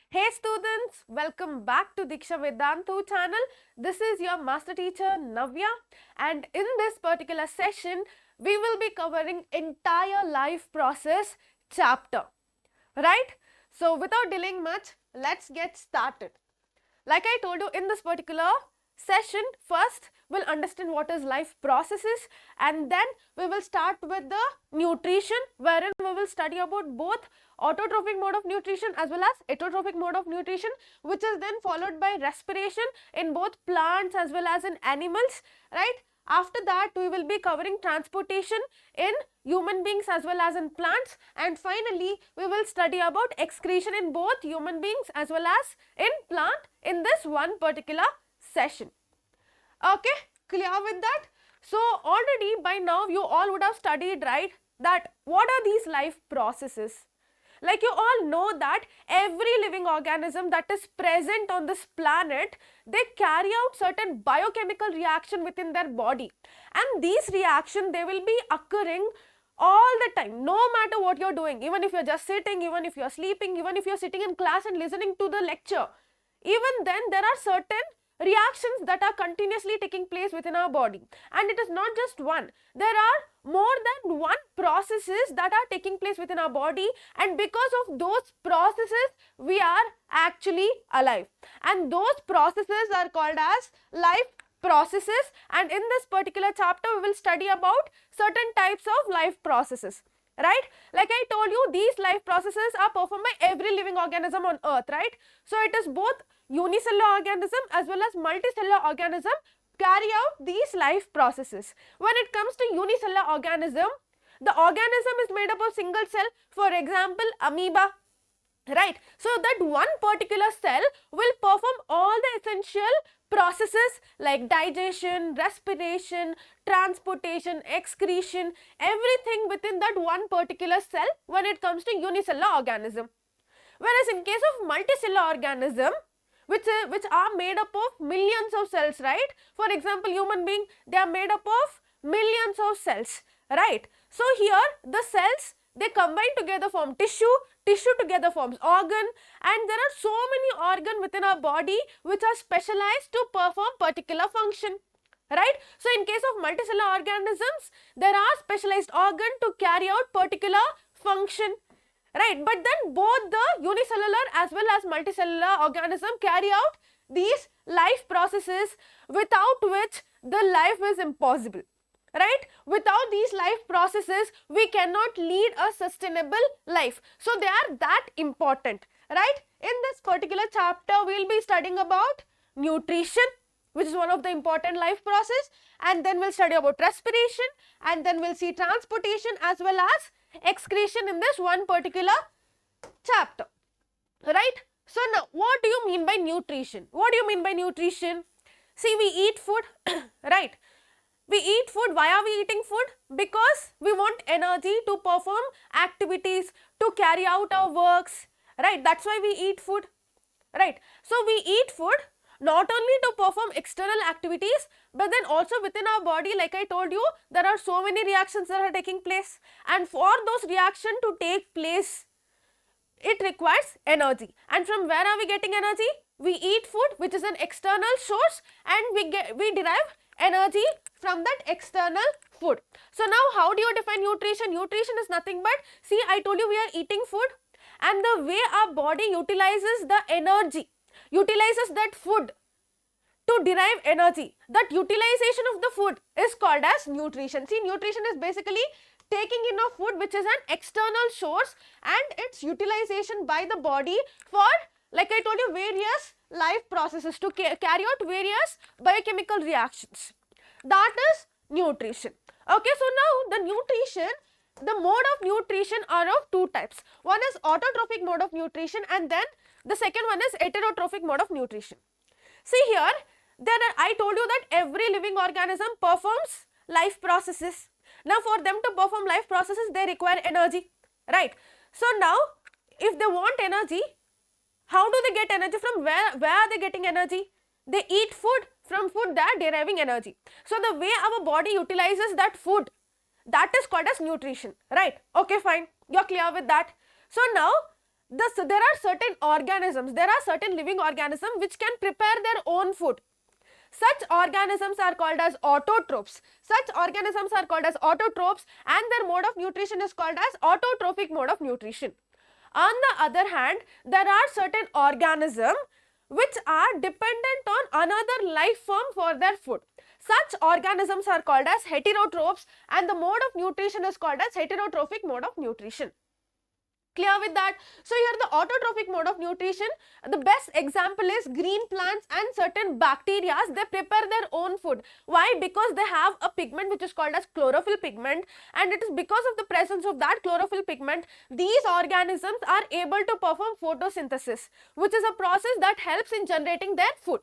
Hey students, welcome back to Diksha Vedantu channel. This is your master teacher Navya, and in this particular session we will be covering entire life process chapter, right? So without delaying much, let's get started. Like I told you, in this particular session, first we'll understand what is life processes, and then we will start with the nutrition, wherein we will study about both autotrophic mode of nutrition as well as heterotrophic mode of nutrition, which is then followed by respiration in both plants as well as in animals, right? After that, we will be covering transportation in human beings as well as in plants, and finally we will study about excretion in both human beings as well as in plant in this one particular session. Okay, clear with that? So already by now you all would have studied, right, that what are these life processes. Like you all know that every living organism that is present on this planet, they carry out certain biochemical reaction within their body, and these reaction they will be occurring all the time, no matter what you're doing, even if you're just sitting, even if you're sleeping, even if you're sitting in class and listening to the lecture. Even then there are certain reactions that are continuously taking place within our body, and it is not just one, there are more than one processes that are taking place within our body, and because of those processes we are actually alive, and those processes are called as life processes. And in this particular chapter we will study about certain types of life processes, right? Like I told you, these life processes are performed by every living organism on earth, right? So it is both unicellular organism as well as multicellular organism carry out these life processes. When it comes to unicellular organism, the organism is made up of single cell, for example amoeba, right? So that one particular cell will perform all the essential processes like digestion, respiration, transportation, excretion, everything within that one particular cell when it comes to unicellular organism. Whereas in case of multicellular organism, which are made up of millions of cells, right? For example, human being, they are made up of millions of cells, right? So here the cells, they combine together form tissue, tissue together forms organ, and there are so many organs within our body which are specialized to perform particular function, right? So in case of multicellular organisms, there are specialized organ to carry out particular function, right? But then both the unicellular as well as multicellular organism carry out these life processes, without which the life is impossible, right? Without these life processes we cannot lead a sustainable life. So they are that important, right? In this particular chapter we will be studying about nutrition, which is one of the important life process, and then we'll study about respiration, and then we'll see transportation as well as excretion in this one particular chapter, right? So now what do you mean by nutrition? What do you mean by nutrition? See, we eat food right? We eat food. Why are we eating food? Because we want energy to perform activities, to carry out our works, right? That's why we eat food, right? So we eat food not only to perform external activities, but then also within our body, like I told you, there are so many reactions that are taking place, and for those reactions to take place, it requires energy. And from where are we getting energy? We eat food, which is an external source, and we derive energy from that external food. So now how do you define nutrition? Nutrition is nothing but, see, I told you we are eating food, and the way our body utilizes the energy, utilizes that food to derive energy, that utilization of the food is called as nutrition. See, nutrition is basically taking in of food which is an external source and its utilization by the body for, like I told you, various life processes, to carry out various biochemical reactions. That is nutrition. Okay, so now the nutrition, the mode of nutrition are of two types. One is autotrophic mode of nutrition, and then the second one is heterotrophic mode of nutrition. See here, I told you that every living organism performs life processes. Now for them to perform life processes, they require energy, right? So now if they want energy, how do they get energy from? Where are they getting energy? They eat food. From food they are deriving energy. So the way our body utilizes that food, that is called as nutrition, right? Okay, fine, you're clear with that. So now there are certain organisms, there are certain living organisms which can prepare their own food. Such organisms are called as autotrophs. Such organisms are called as autotrophs, and their mode of nutrition is called as autotrophic mode of nutrition. On the other hand, there are certain organisms which are dependent on another life form for their food. Such organisms are called as heterotrophs, and the mode of nutrition is called as heterotrophic mode of nutrition. Clear with that? So here the autotrophic mode of nutrition, the best example is green plants and certain bacteria. They prepare their own food. Why? Because they have a pigment which is called as chlorophyll pigment, and it is because of the presence of that chlorophyll pigment these organisms are able to perform photosynthesis, which is a process that helps in generating their food.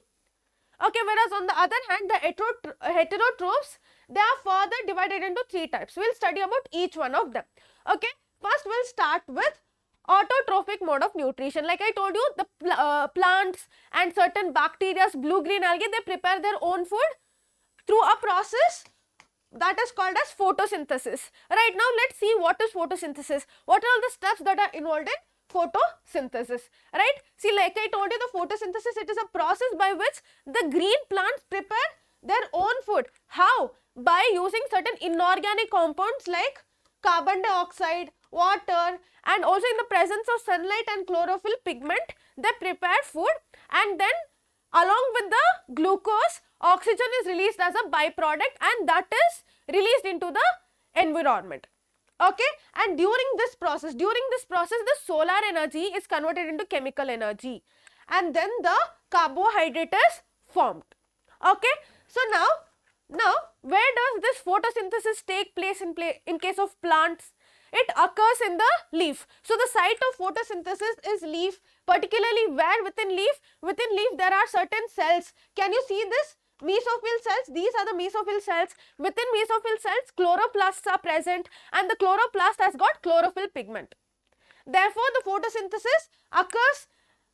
Okay, whereas on the other hand, the heterotrophs, they are further divided into three types. We will study about each one of them. Okay, first we will start with autotrophic mode of nutrition. Like I told you, the plants and certain bacteria, blue-green algae, they prepare their own food through a process that is called as photosynthesis. Right, now let's see what is photosynthesis. What are all the steps that are involved in photosynthesis, right? See, like I told you, the photosynthesis, it is a process by which the green plants prepare their own food. How? By using certain inorganic compounds like carbon dioxide, water, and also in the presence of sunlight and chlorophyll pigment, they prepare food, and then along with the glucose, oxygen is released as a byproduct, and that is released into the environment. Okay, and during this process, the solar energy is converted into chemical energy, and then the carbohydrate is formed. Okay, so now where does this photosynthesis take place in case of plants? It occurs in the leaf. So the site of photosynthesis is leaf, particularly where within leaf there are certain cells. Can you see this? Mesophyll cells, these are the mesophyll cells. Within mesophyll cells, chloroplasts are present, and the chloroplast has got chlorophyll pigment. Therefore, the photosynthesis occurs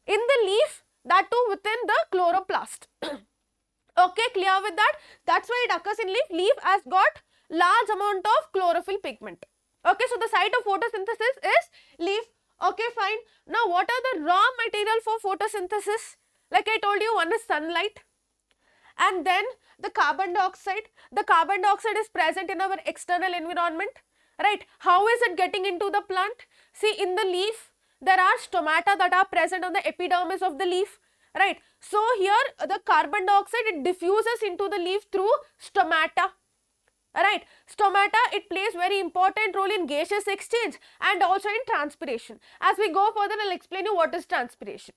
in the leaf, that too within the chloroplast. Okay, clear with that? That's why it occurs in leaf. Leaf has got large amount of chlorophyll pigment. Okay, so the site of photosynthesis is leaf. Okay, fine. Now, what are the raw material for photosynthesis? Like I told you, one is sunlight, and then the carbon dioxide. The carbon dioxide is present in our external environment, right? How is it getting into the plant? See, in the leaf, there are stomata that are present on the epidermis of the leaf, right? So here the carbon dioxide, it diffuses into the leaf through stomata, right? Stomata, it plays very important role in gaseous exchange and also in transpiration. As we go further, I'll explain you what is transpiration.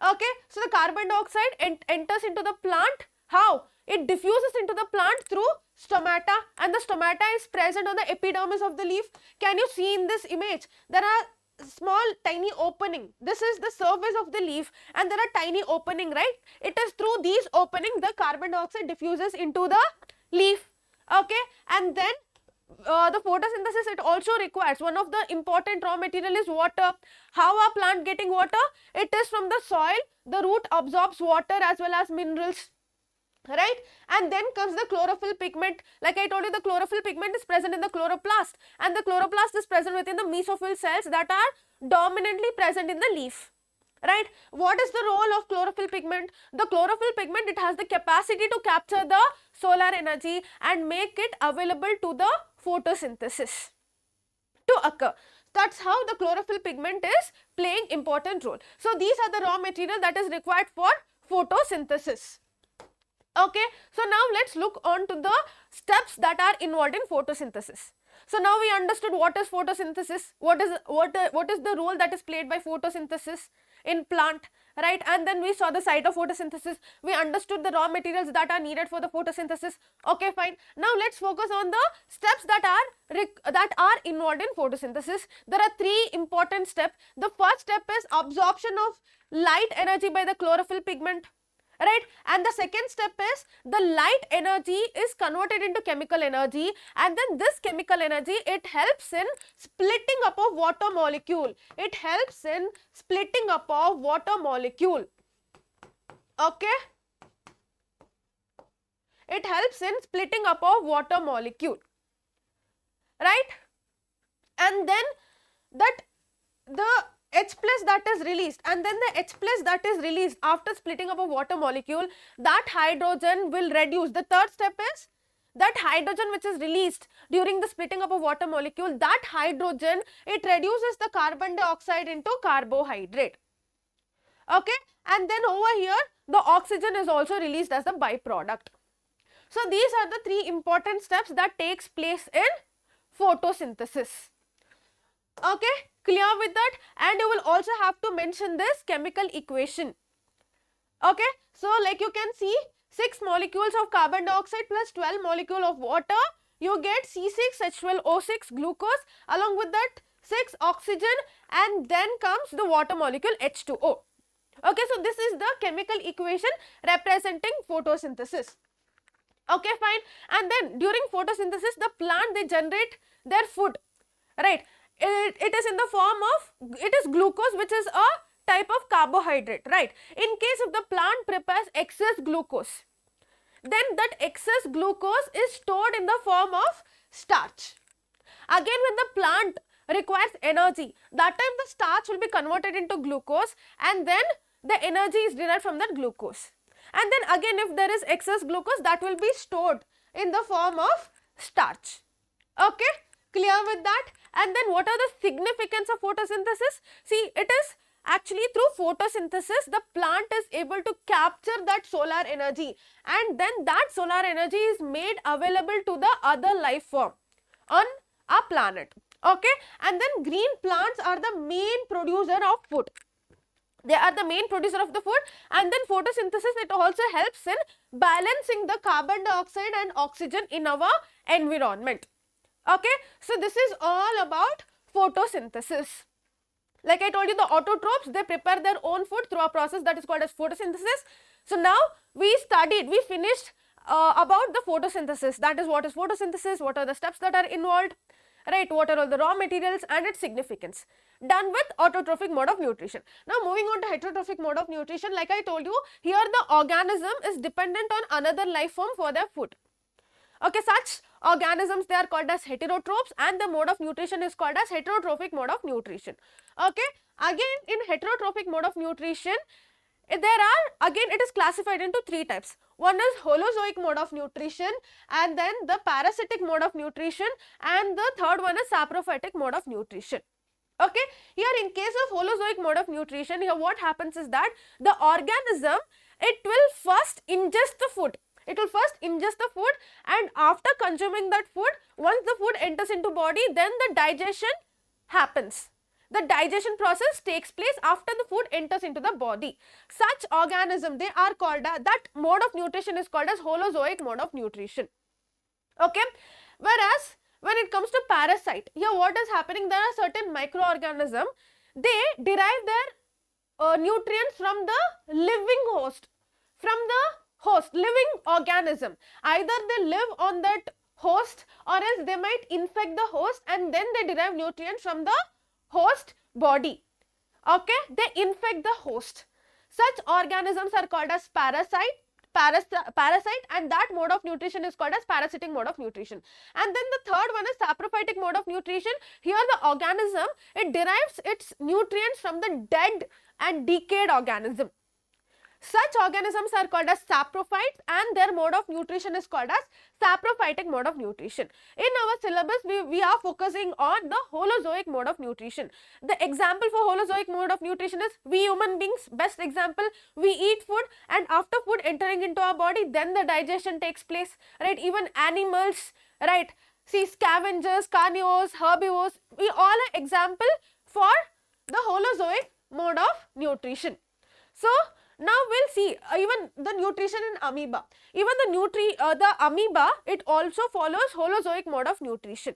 Okay, so the carbon dioxide enters into the plant. How? It diffuses into the plant through stomata, and the stomata is present on the epidermis of the leaf. Can you see in this image? There are small tiny opening. This is the surface of the leaf, and there are tiny opening, right? It is through these openings the carbon dioxide diffuses into the leaf. Okay, and then the photosynthesis, it also requires, one of the important raw material is water. How are plant getting water? It is from the soil. The root absorbs water as well as minerals, right? And then comes the chlorophyll pigment. Like I told you, the chlorophyll pigment is present in the chloroplast, and the chloroplast is present within the mesophyll cells that are dominantly present in the leaf, right? What is the role of chlorophyll pigment? The chlorophyll pigment, it has the capacity to capture the solar energy and make it available to the photosynthesis to occur. That's how the chlorophyll pigment is playing important role. So these are the raw material that is required for photosynthesis. Okay, so now let's look on to the steps that are involved in photosynthesis. So now we understood what is photosynthesis, what is the role that is played by photosynthesis in plant, right? And then we saw the site of photosynthesis. We understood the raw materials that are needed for the photosynthesis. Okay, fine. Now let's focus on the steps that are involved in photosynthesis. There are three important steps. The first step is absorption of light energy by the chlorophyll pigment, right? And the second step is the light energy is converted into chemical energy, and then this chemical energy, it helps in splitting up of water molecule. It helps in splitting up of water molecule. Okay, it helps in splitting up of water molecule, right? And then that the H plus that is released, and then the H plus that is released after splitting up a water molecule, that hydrogen will reduce. The third step is that hydrogen which is released during the splitting up of water molecule, that hydrogen, it reduces the carbon dioxide into carbohydrate. Okay, and then over here the oxygen is also released as a byproduct. So these are the three important steps that takes place in photosynthesis. Okay, clear with that? And you will also have to mention this chemical equation. Okay, so like you can see, 6 molecules of carbon dioxide plus 12 molecule of water, you get C6H12O6 glucose, along with that 6 oxygen, and then comes the water molecule H2O. Okay, so this is the chemical equation representing photosynthesis. Okay, fine. And then during photosynthesis, the plant, they generate their food, right? It is in the form of, it is glucose, which is a type of carbohydrate, right? In case if the plant prepares excess glucose, then that excess glucose is stored in the form of starch. Again, when the plant requires energy, that time the starch will be converted into glucose, and then the energy is derived from that glucose. And then again, if there is excess glucose, that will be stored in the form of starch. Okay, clear with that? And then what are the significance of photosynthesis? See, it is actually through photosynthesis, the plant is able to capture that solar energy, and then that solar energy is made available to the other life form on our planet. Okay, and then green plants are the main producer of food. They are the main producer of the food, and then photosynthesis, it also helps in balancing the carbon dioxide and oxygen in our environment. Okay, so this is all about photosynthesis. Like I told you, the autotrophs, they prepare their own food through a process that is called as photosynthesis. So now we finished about the photosynthesis. That is, what is photosynthesis, what are the steps that are involved, right, what are all the raw materials and its significance. Done with autotrophic mode of nutrition. Now moving on to heterotrophic mode of nutrition. Like I told you, here the organism is dependent on another life form for their food. Okay, such organisms, they are called as heterotrophs, and the mode of nutrition is called as heterotrophic mode of nutrition. Okay, again in heterotrophic mode of nutrition, there are, again it is classified into 3 types. One is holozoic mode of nutrition, and then the parasitic mode of nutrition, and the third one is saprophytic mode of nutrition. Okay, here in case of holozoic mode of nutrition, here what happens is that the organism, it will first ingest the food. It will first ingest the food, and after consuming that food, once the food enters into body, then the digestion happens. The digestion process takes place after the food enters into the body. Such organism, they are called, that mode of nutrition is called as holozoic mode of nutrition. Okay, whereas when it comes to parasite, here what is happening, there are certain microorganisms, they derive their nutrients from the living host, living organism. Either they live on that host, or else they might infect the host, and then they derive nutrients from the host body. Okay, they infect the host. Such organisms are called as parasite, and that mode of nutrition is called as parasitic mode of nutrition. And then the third one is saprophytic mode of nutrition. Here the organism, it derives its nutrients from the dead and decayed organism. Such organisms are called as saprophytes, and their mode of nutrition is called as saprophytic mode of nutrition. In our syllabus, we are focusing on the holozoic mode of nutrition. The example for holozoic mode of nutrition is we human beings. Best example, we eat food, and after food entering into our body, then the digestion takes place, right? Even animals, right? See, scavengers, carnivores, herbivores, we all are example for the holozoic mode of nutrition. So now we'll see even the nutrition in amoeba. Even the amoeba, it also follows holozoic mode of nutrition.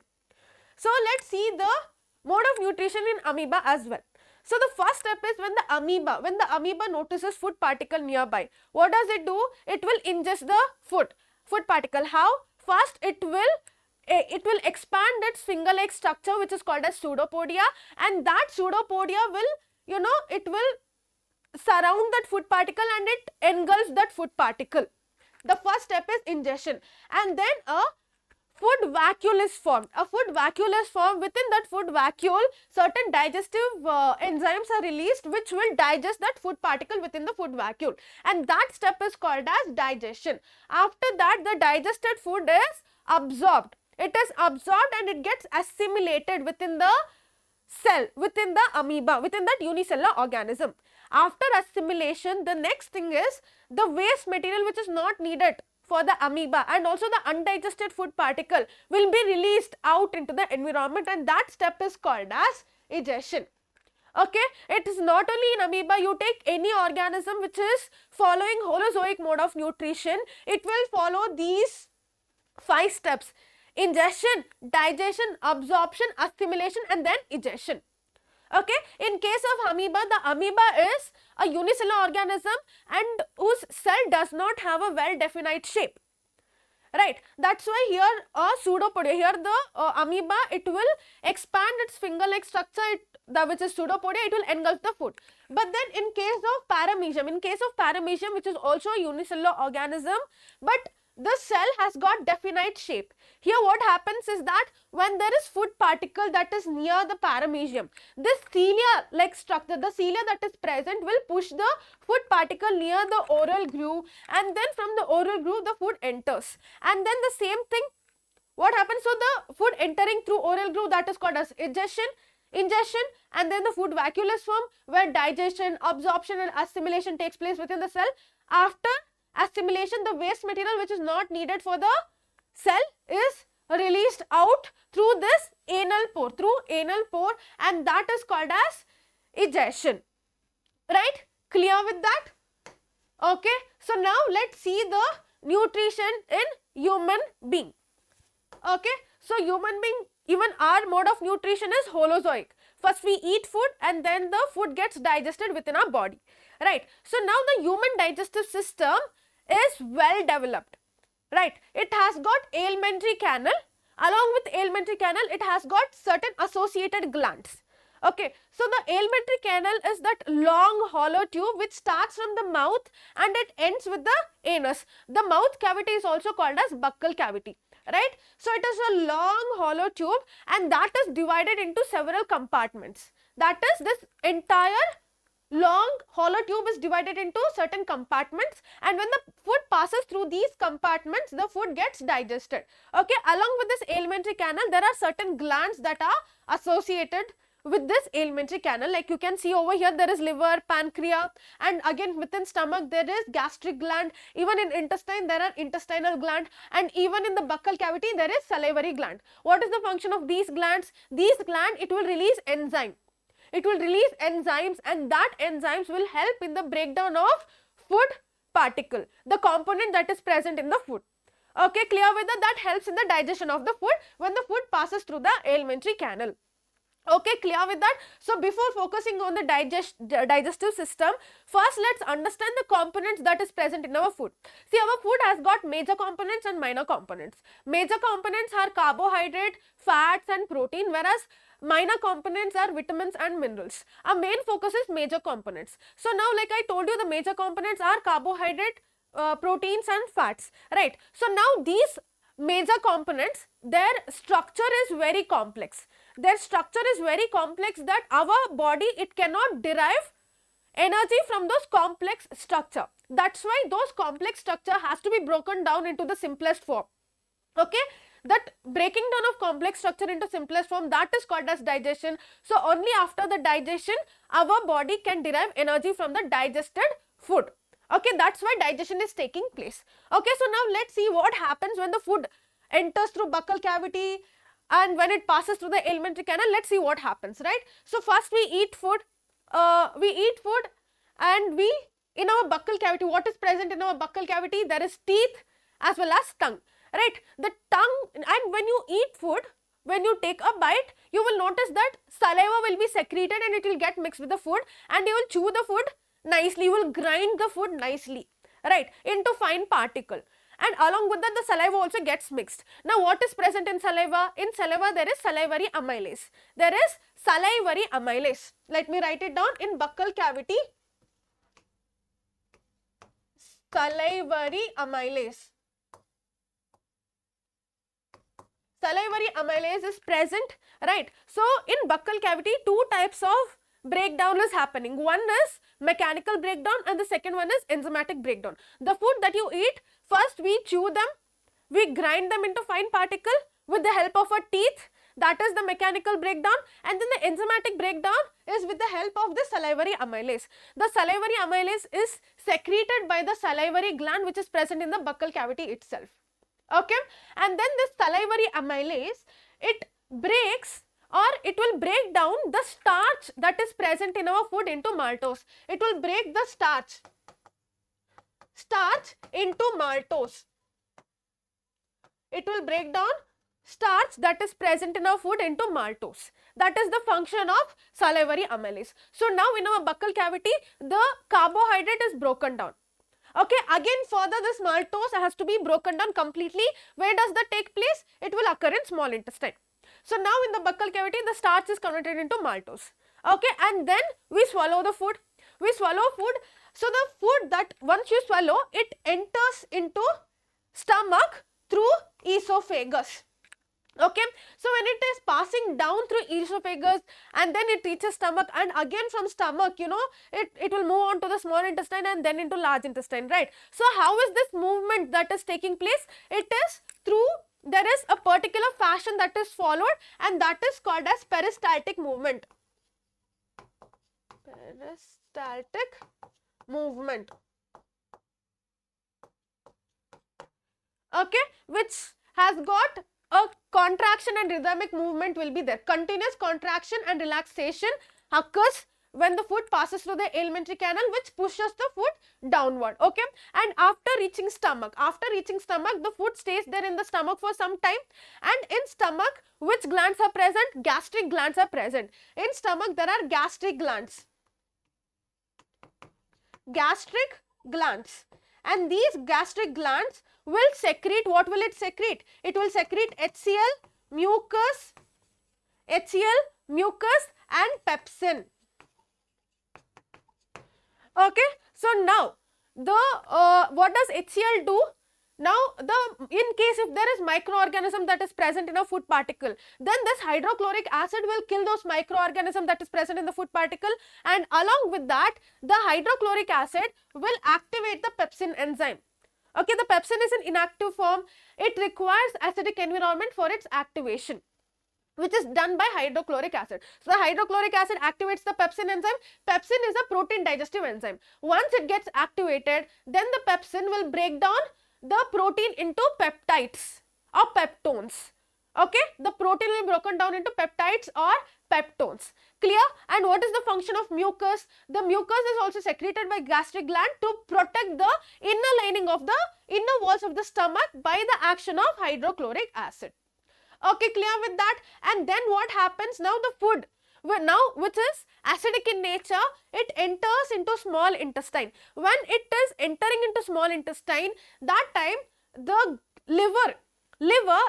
So let's see the mode of nutrition in amoeba as well. So the first step is when the amoeba notices food particle nearby, what does it do? It will ingest the food particle. How? First it will expand its finger-like structure, which is called as pseudopodia, and that pseudopodia will, it will surround that food particle and it engulfs that food particle. The first step is ingestion, and then a food vacuole is formed. A food vacuole is formed. Within that food vacuole, certain digestive enzymes are released which will digest that food particle within the food vacuole, and that step is called as digestion. After that, the digested food is absorbed. It is absorbed and it gets assimilated within the cell, within the amoeba, within that unicellular organism. After assimilation, the next thing is the waste material which is not needed for the amoeba and also the undigested food particle will be released out into the environment, and that step is called as digestion. Okay, it is not only in amoeba. You take any organism which is following holozoic mode of nutrition, it will follow these 5 steps: ingestion, digestion, absorption, assimilation, and then digestion. Okay, in case of amoeba, the amoeba is a unicellular organism and whose cell does not have a well defined shape, right? That's why here a pseudopodia, here the amoeba, it will expand its finger like structure, which is pseudopodia, it will engulf the food. But then in case of paramecium, which is also a unicellular organism, but the cell has got definite shape. Here what happens is that when there is food particle that is near the paramecium, this cilia like structure, the cilia that is present will push the food particle near the oral groove, and then from the oral groove the food enters, and then the same thing what happens, so the food entering through oral groove, that is called as ingestion, and then the food vacuole is formed where digestion, absorption and assimilation takes place within the cell. After assimilation, the waste material which is not needed for the cell is released out through this anal pore, and that is called as digestion, right? Clear with that? Okay, so now let's see the nutrition in human being. Okay, so human being, even our mode of nutrition is holozoic. First we eat food and then the food gets digested within our body, right? So now the human digestive system is well developed, right? It has got alimentary canal. Along with alimentary canal, it has got certain associated glands. Okay, so the alimentary canal is that long hollow tube which starts from the mouth and it ends with the anus. The mouth cavity is also called as buccal cavity, right? So it is a long hollow tube and that is divided into several compartments. That is, this entire long hollow tube is divided into certain compartments, and when the food passes through these compartments, the food gets digested. Okay, along with this alimentary canal, there are certain glands that are associated with this alimentary canal. Like you can see over here, there is liver, pancreas, and again within stomach there is gastric gland. Even in intestine there are intestinal gland, and even in the buccal cavity there is salivary gland. What is the function of these glands? These glands, it will release enzyme. It will release enzymes, and that enzymes will help in the breakdown of food particle, the component that is present in the food. Okay, clear with that? That helps in the digestion of the food when the food passes through the alimentary canal. Okay, clear with that? So before focusing on the digestive system, first let's understand the components that is present in our food. See, our food has got major components and minor components. Major components are carbohydrate, fats and protein, whereas minor components are vitamins and minerals. Our main focus is major components. So now, like I told you, the major components are carbohydrate, proteins and fats, right? So now these major components, their structure is very complex. Their structure is very complex that our body, it cannot derive energy from those complex structure. That's why those complex structure has to be broken down into the simplest form. Okay, that breaking down of complex structure into simplest form, that is called as digestion. So only after the digestion, our body can derive energy from the digested food. Okay, that's why digestion is taking place. Okay, so now let's see what happens when the food enters through buccal cavity and when it passes through the alimentary canal. Let's see what happens, right? So first we eat food, and in our buccal cavity, what is present in our buccal cavity? There is teeth as well as tongue, right? The tongue, and when you eat food, when you take a bite, you will notice that saliva will be secreted and it will get mixed with the food, and you will chew the food nicely, you will grind the food nicely, right, into fine particle, and along with that the saliva also gets mixed. Now what is present in saliva? In saliva there is salivary amylase. There is salivary amylase. Let me write it down. In buccal cavity, salivary amylase. salivary amylase is present, right? So in buccal cavity, two types of breakdown is happening. One is mechanical breakdown and the second one is enzymatic breakdown. The food that you eat, first we chew them, we grind them into fine particle with the help of our teeth. That is the mechanical breakdown, and then the enzymatic breakdown is with the help of the salivary amylase. The salivary amylase is secreted by the salivary gland which is present in the buccal cavity itself. Okay, and then this salivary amylase, it breaks or it will break down the starch that is present in our food into maltose. It will break the starch into maltose. It will break down starch that is present in our food into maltose. That is the function of salivary amylase. So now in our buccal cavity, the carbohydrate is broken down. Okay, again further this maltose has to be broken down completely. Where does that take place? It will occur in small intestine. So now in the buccal cavity, the starch is converted into maltose. Okay, and then we swallow the food. We swallow food. So the food that once you swallow, it enters into stomach through esophagus. Okay, so when it is passing down through esophagus and then it reaches stomach, and again from stomach, you know, it will move on to the small intestine and then into large intestine, right? So how is this movement that is taking place? It is through, there is a particular fashion that is followed, and that is called as peristaltic movement. Peristaltic movement. Okay, which has got a contraction and rhythmic movement will be there. Continuous contraction and relaxation occurs when the food passes through the alimentary canal, which pushes the food downward. Okay, and after reaching stomach, the food stays there in the stomach for some time, and in stomach, which glands are present? Gastric glands are present. In stomach, there are gastric glands. Gastric glands, and these gastric glands will secrete, what will it secrete? It will secrete HCl, mucus and pepsin. Okay, so now the what does HCl do? Now in case if there is microorganism that is present in a food particle, then this hydrochloric acid will kill those microorganism that is present in the food particle, and along with that the hydrochloric acid will activate the pepsin enzyme. Okay, the pepsin is in inactive form. It requires acidic environment for its activation, which is done by hydrochloric acid. So the hydrochloric acid activates the pepsin enzyme. Pepsin is a protein digestive enzyme. Once it gets activated, then the pepsin will break down the protein into peptides or peptones. Okay, the protein will be broken down into peptides or peptones. Clear? And what is the function of mucus? The mucus is also secreted by gastric gland to protect the inner lining of the inner walls of the stomach by the action of hydrochloric acid. Okay, clear with that? And then what happens? Now the food, now which is acidic in nature, it enters into small intestine. When it is entering into small intestine, that time the liver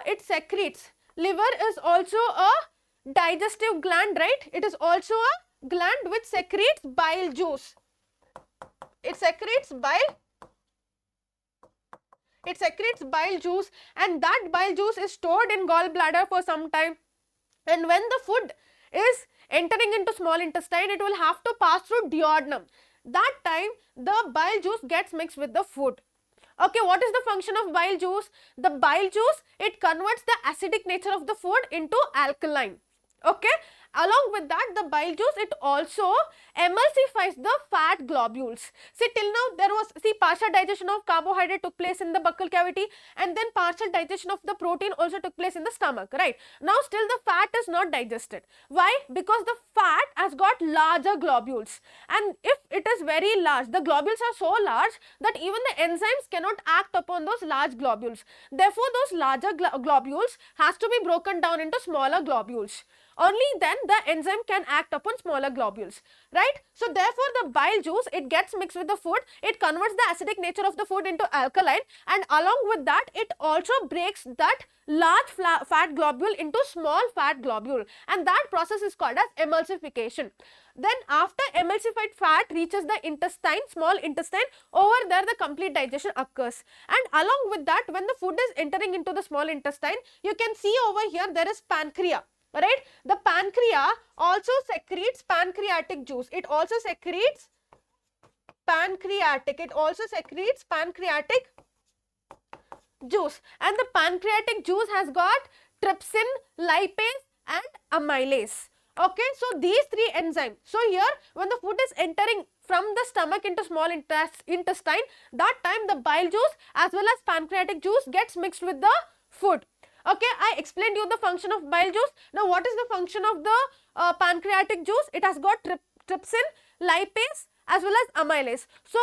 it secretes. Liver is also a digestive gland, right? It is also a gland which secretes bile juice. It secretes bile juice, and that bile juice is stored in gallbladder for some time, and when the food is entering into small intestine, it will have to pass through duodenum. That time the bile juice gets mixed with the food. Okay, what is the function of bile juice? The bile juice, it converts the acidic nature of the food into alkaline. Okay, along with that, the bile juice, it also emulsifies the fat globules. See, till now there was, see, partial digestion of carbohydrate took place in the buccal cavity, and then partial digestion of the protein also took place in the stomach, right? Now still the fat is not digested. Why? Because the fat has got larger globules, and if it is very large, the globules are so large that even the enzymes cannot act upon those large globules. Therefore, those larger globules has to be broken down into smaller globules. Only then the enzyme can act upon smaller globules, right? So therefore the bile juice, it gets mixed with the food, it converts the acidic nature of the food into alkaline, and along with that it also breaks that large fat globule into small fat globule, and that process is called as emulsification. Then after emulsified fat reaches the intestine, small intestine, over there the complete digestion occurs. And along with that, when the food is entering into the small intestine, you can see over here there is pancreas, right? The pancreas also secretes pancreatic juice. It also secretes pancreatic juice, and the pancreatic juice has got trypsin, lipase and amylase. Okay, so these three enzymes. So here when the food is entering from the stomach into small intestine, that time the bile juice as well as pancreatic juice gets mixed with the food. Okay, I explained you the function of bile juice. Now what is the function of the pancreatic juice? It has got trypsin, lipase as well as amylase. So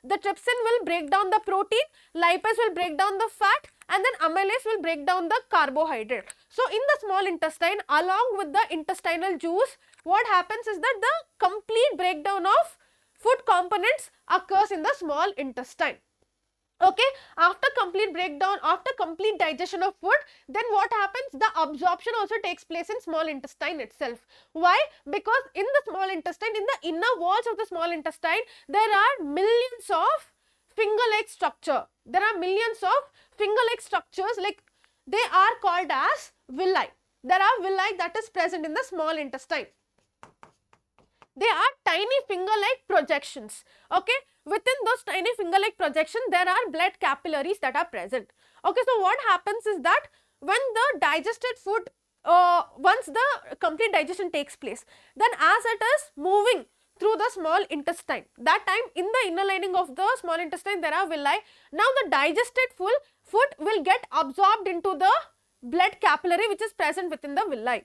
the trypsin will break down the protein, lipase will break down the fat, and then amylase will break down the carbohydrate. So in the small intestine, along with the intestinal juice, what happens is that the complete breakdown of food components occurs in the small intestine. Okay, after complete breakdown, after complete digestion of food, then what happens? The absorption also takes place in small intestine itself. Why? Because in the small intestine, in the inner walls of the small intestine, there are millions of finger-like structure. There are millions of finger-like structures, like they are called as villi. There are villi that is present in the small intestine. They are tiny finger-like projections. Okay, within those tiny finger-like projections, there are blood capillaries that are present. Okay, so what happens is that when the digested food, once the complete digestion takes place, then as it is moving through the small intestine, that time in the inner lining of the small intestine there are villi. Now the digested food will get absorbed into the blood capillary which is present within the villi.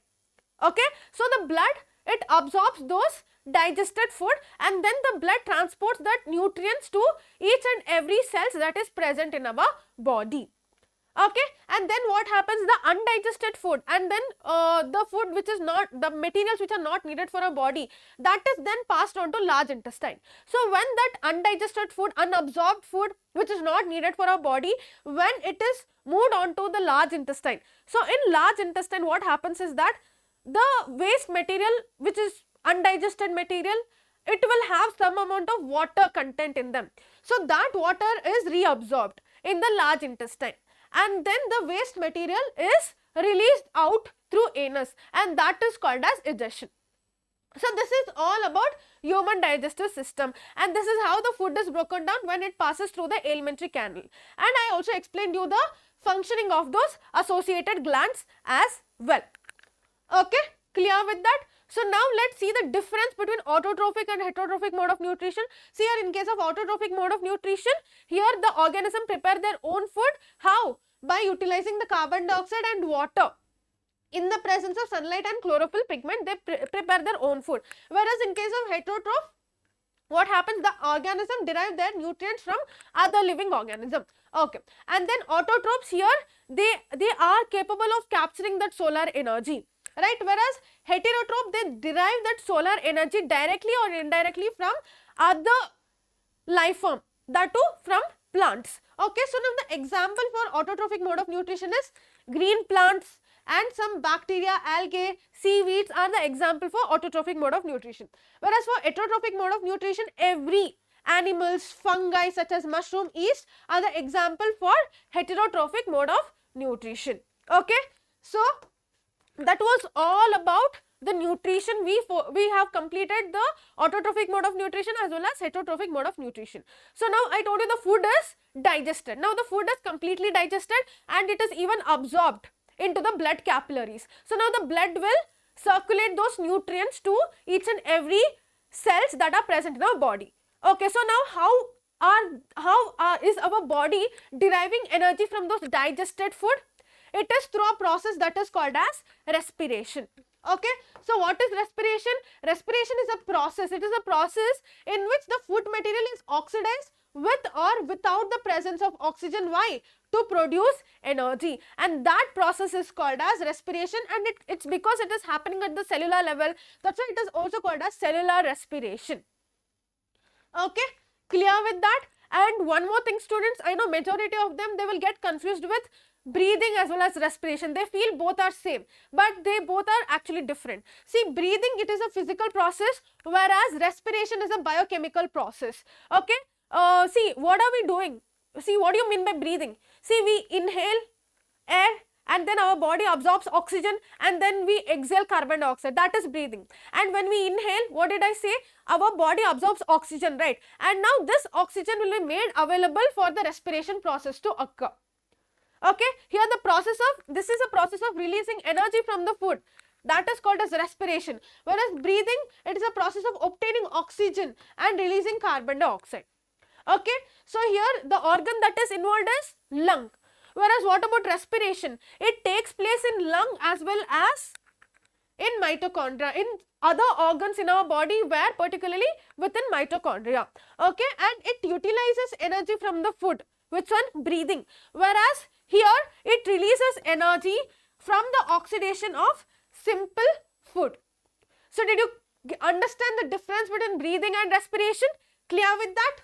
Okay, so the blood, it absorbs those digested food, and then the blood transports that nutrients to each and every cells that is present in our body. Okay, and then what happens? The undigested food, and then the food which is not, the materials which are not needed for our body, that is then passed on to large intestine. So when that undigested food, unabsorbed food which is not needed for our body, when it is moved on to the large intestine, so in large intestine what happens is that the waste material which is undigested material, it will have some amount of water content in them. So that water is reabsorbed in the large intestine, and then the waste material is released out through anus, and that is called as digestion. So this is all about human digestive system, and this is how the food is broken down when it passes through the alimentary canal. And I also explained you the functioning of those associated glands as well. Okay, clear with that? So now let's see the difference between autotrophic and heterotrophic mode of nutrition. See here, in case of autotrophic mode of nutrition, here the organism prepare their own food. How? By utilizing the carbon dioxide and water. In the presence of sunlight and chlorophyll pigment, they prepare their own food. Whereas in case of heterotroph, what happens? The organism derive their nutrients from other living organism. Okay, and then autotrophs here, they are capable of capturing that solar energy, right? Whereas heterotroph, they derive that solar energy directly or indirectly from other life form, that too from plants. Okay, so now the example for autotrophic mode of nutrition is green plants and some bacteria, algae, seaweeds are the example for autotrophic mode of nutrition. Whereas for heterotrophic mode of nutrition, every animals, fungi such as mushroom, yeast are the example for heterotrophic mode of nutrition. Okay, so that was all about the nutrition. We have completed the autotrophic mode of nutrition as well as heterotrophic mode of nutrition. So now I told you the food is digested. Now the food is completely digested and it is even absorbed into the blood capillaries. So now the blood will circulate those nutrients to each and every cells that are present in our body. Okay, so now how is our body deriving energy from those digested food? It is through a process that is called as respiration. Okay, so what is respiration? Respiration is a process. It is a process in which the food material is oxidized with or without the presence of oxygen. Why? To produce energy, and that process is called as respiration, and it's because it is happening at the cellular level. That's why it is also called as cellular respiration. Okay, clear with that? And one more thing, students, I know majority of them, they will get confused with breathing as well as respiration. They feel both are same, but they both are actually different. See, breathing, it is a physical process, whereas respiration is a biochemical process. Okay, see, what are we doing? See, what do you mean by breathing? See, we inhale air and then our body absorbs oxygen and then we exhale carbon dioxide. That is breathing. And when we inhale, what did I say? Our body absorbs oxygen, right? And now this oxygen will be made available for the respiration process to occur. Okay, here this is a process of releasing energy from the food. That is called as respiration. Whereas breathing, it is a process of obtaining oxygen and releasing carbon dioxide. Okay, so here the organ that is involved is lung. Whereas what about respiration? It takes place in lung as well as in mitochondria, in other organs in our body, where particularly within mitochondria. Okay, and it utilizes energy from the food. Which one? Breathing. Whereas here it releases energy from the oxidation of simple food. So did you understand the difference between breathing and respiration? Clear with that?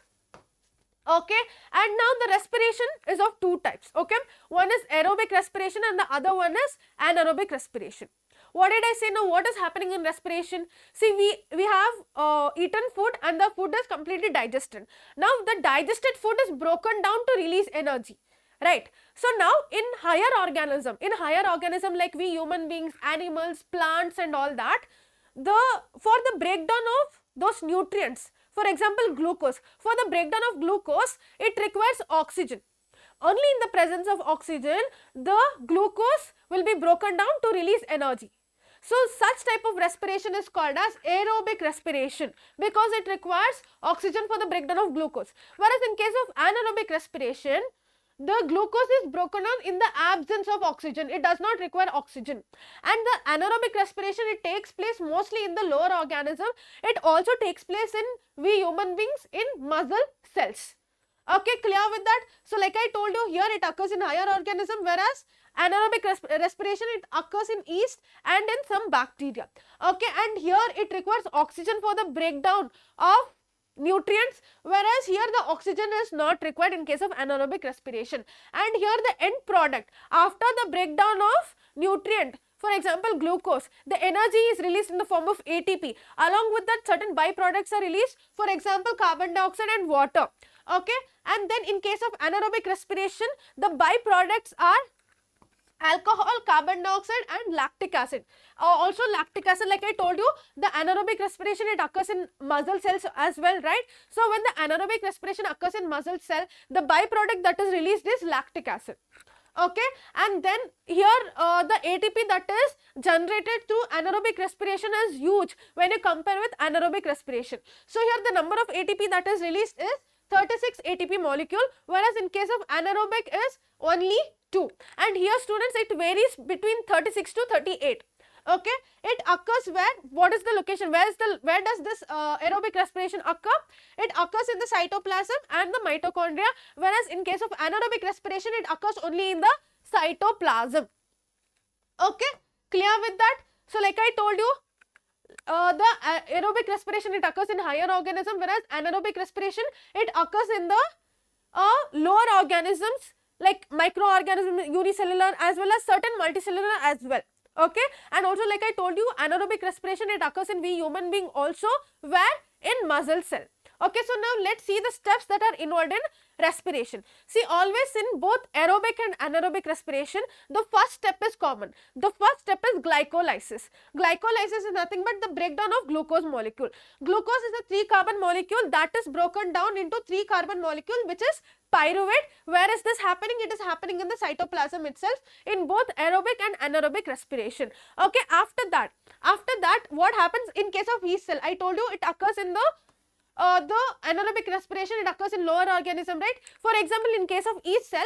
Okay, and now the respiration is of two types. Okay, one is aerobic respiration and the other one is anaerobic respiration. What did I say? Now what is happening in respiration? See, we have eaten food and the food is completely digested. Now the digested food is broken down to release energy, right? So now in higher organism like we human beings, animals, plants and all that, for the breakdown of those nutrients, for example glucose, for the breakdown of glucose, it requires oxygen. Only in the presence of oxygen, the glucose will be broken down to release energy. So such type of respiration is called as aerobic respiration because it requires oxygen for the breakdown of glucose. Whereas in case of anaerobic respiration, the glucose is broken down in the absence of oxygen. It does not require oxygen. And the anaerobic respiration, it takes place mostly in the lower organism. It also takes place in we human beings in muscle cells. Okay, clear with that? So like I told you, here it occurs in higher organism, whereas anaerobic respiration, it occurs in yeast and in some bacteria. Okay, and here it requires oxygen for the breakdown of nutrients, whereas here the oxygen is not required in case of anaerobic respiration. And here the end product, after the breakdown of nutrient, for example glucose, the energy is released in the form of ATP. Along with that, certain byproducts are released, for example carbon dioxide and water. Okay, and then in case of anaerobic respiration, the byproducts are alcohol, carbon dioxide and lactic acid. Also lactic acid, like I told you, the anaerobic respiration, it occurs in muscle cells as well, right? So when the anaerobic respiration occurs in muscle cell, the byproduct that is released is lactic acid. Okay, and then here the ATP that is generated through anaerobic respiration is huge when you compare with anaerobic respiration. So here the number of ATP that is released is 36 ATP molecule, whereas in case of anaerobic is only 2. And here students, it varies between 36 to 38. Okay, it occurs where, what is the location, where does this aerobic respiration occur? It occurs in the cytoplasm and the mitochondria, whereas in case of anaerobic respiration, it occurs only in the cytoplasm. Okay, clear with that? So like I told you, the aerobic respiration, it occurs in higher organism, whereas anaerobic respiration, it occurs in the lower organisms like microorganisms, unicellular as well as certain multicellular as well. Okay, and also like I told you, anaerobic respiration, it occurs in we human being also, where in muscle cell. Okay, so now let's see the steps that are involved in respiration. See, always in both aerobic and anaerobic respiration, the first step is common. The first step is glycolysis. Glycolysis is nothing but the breakdown of glucose molecule. Glucose is a 3-carbon molecule that is broken down into 3-carbon molecule, which is pyruvate. Where is this happening? It is happening in the cytoplasm itself in both aerobic and anaerobic respiration. Okay, after that, what happens in case of yeast cell? I told you it occurs in the anaerobic respiration, it occurs in lower organism, right? For example, in case of yeast cell,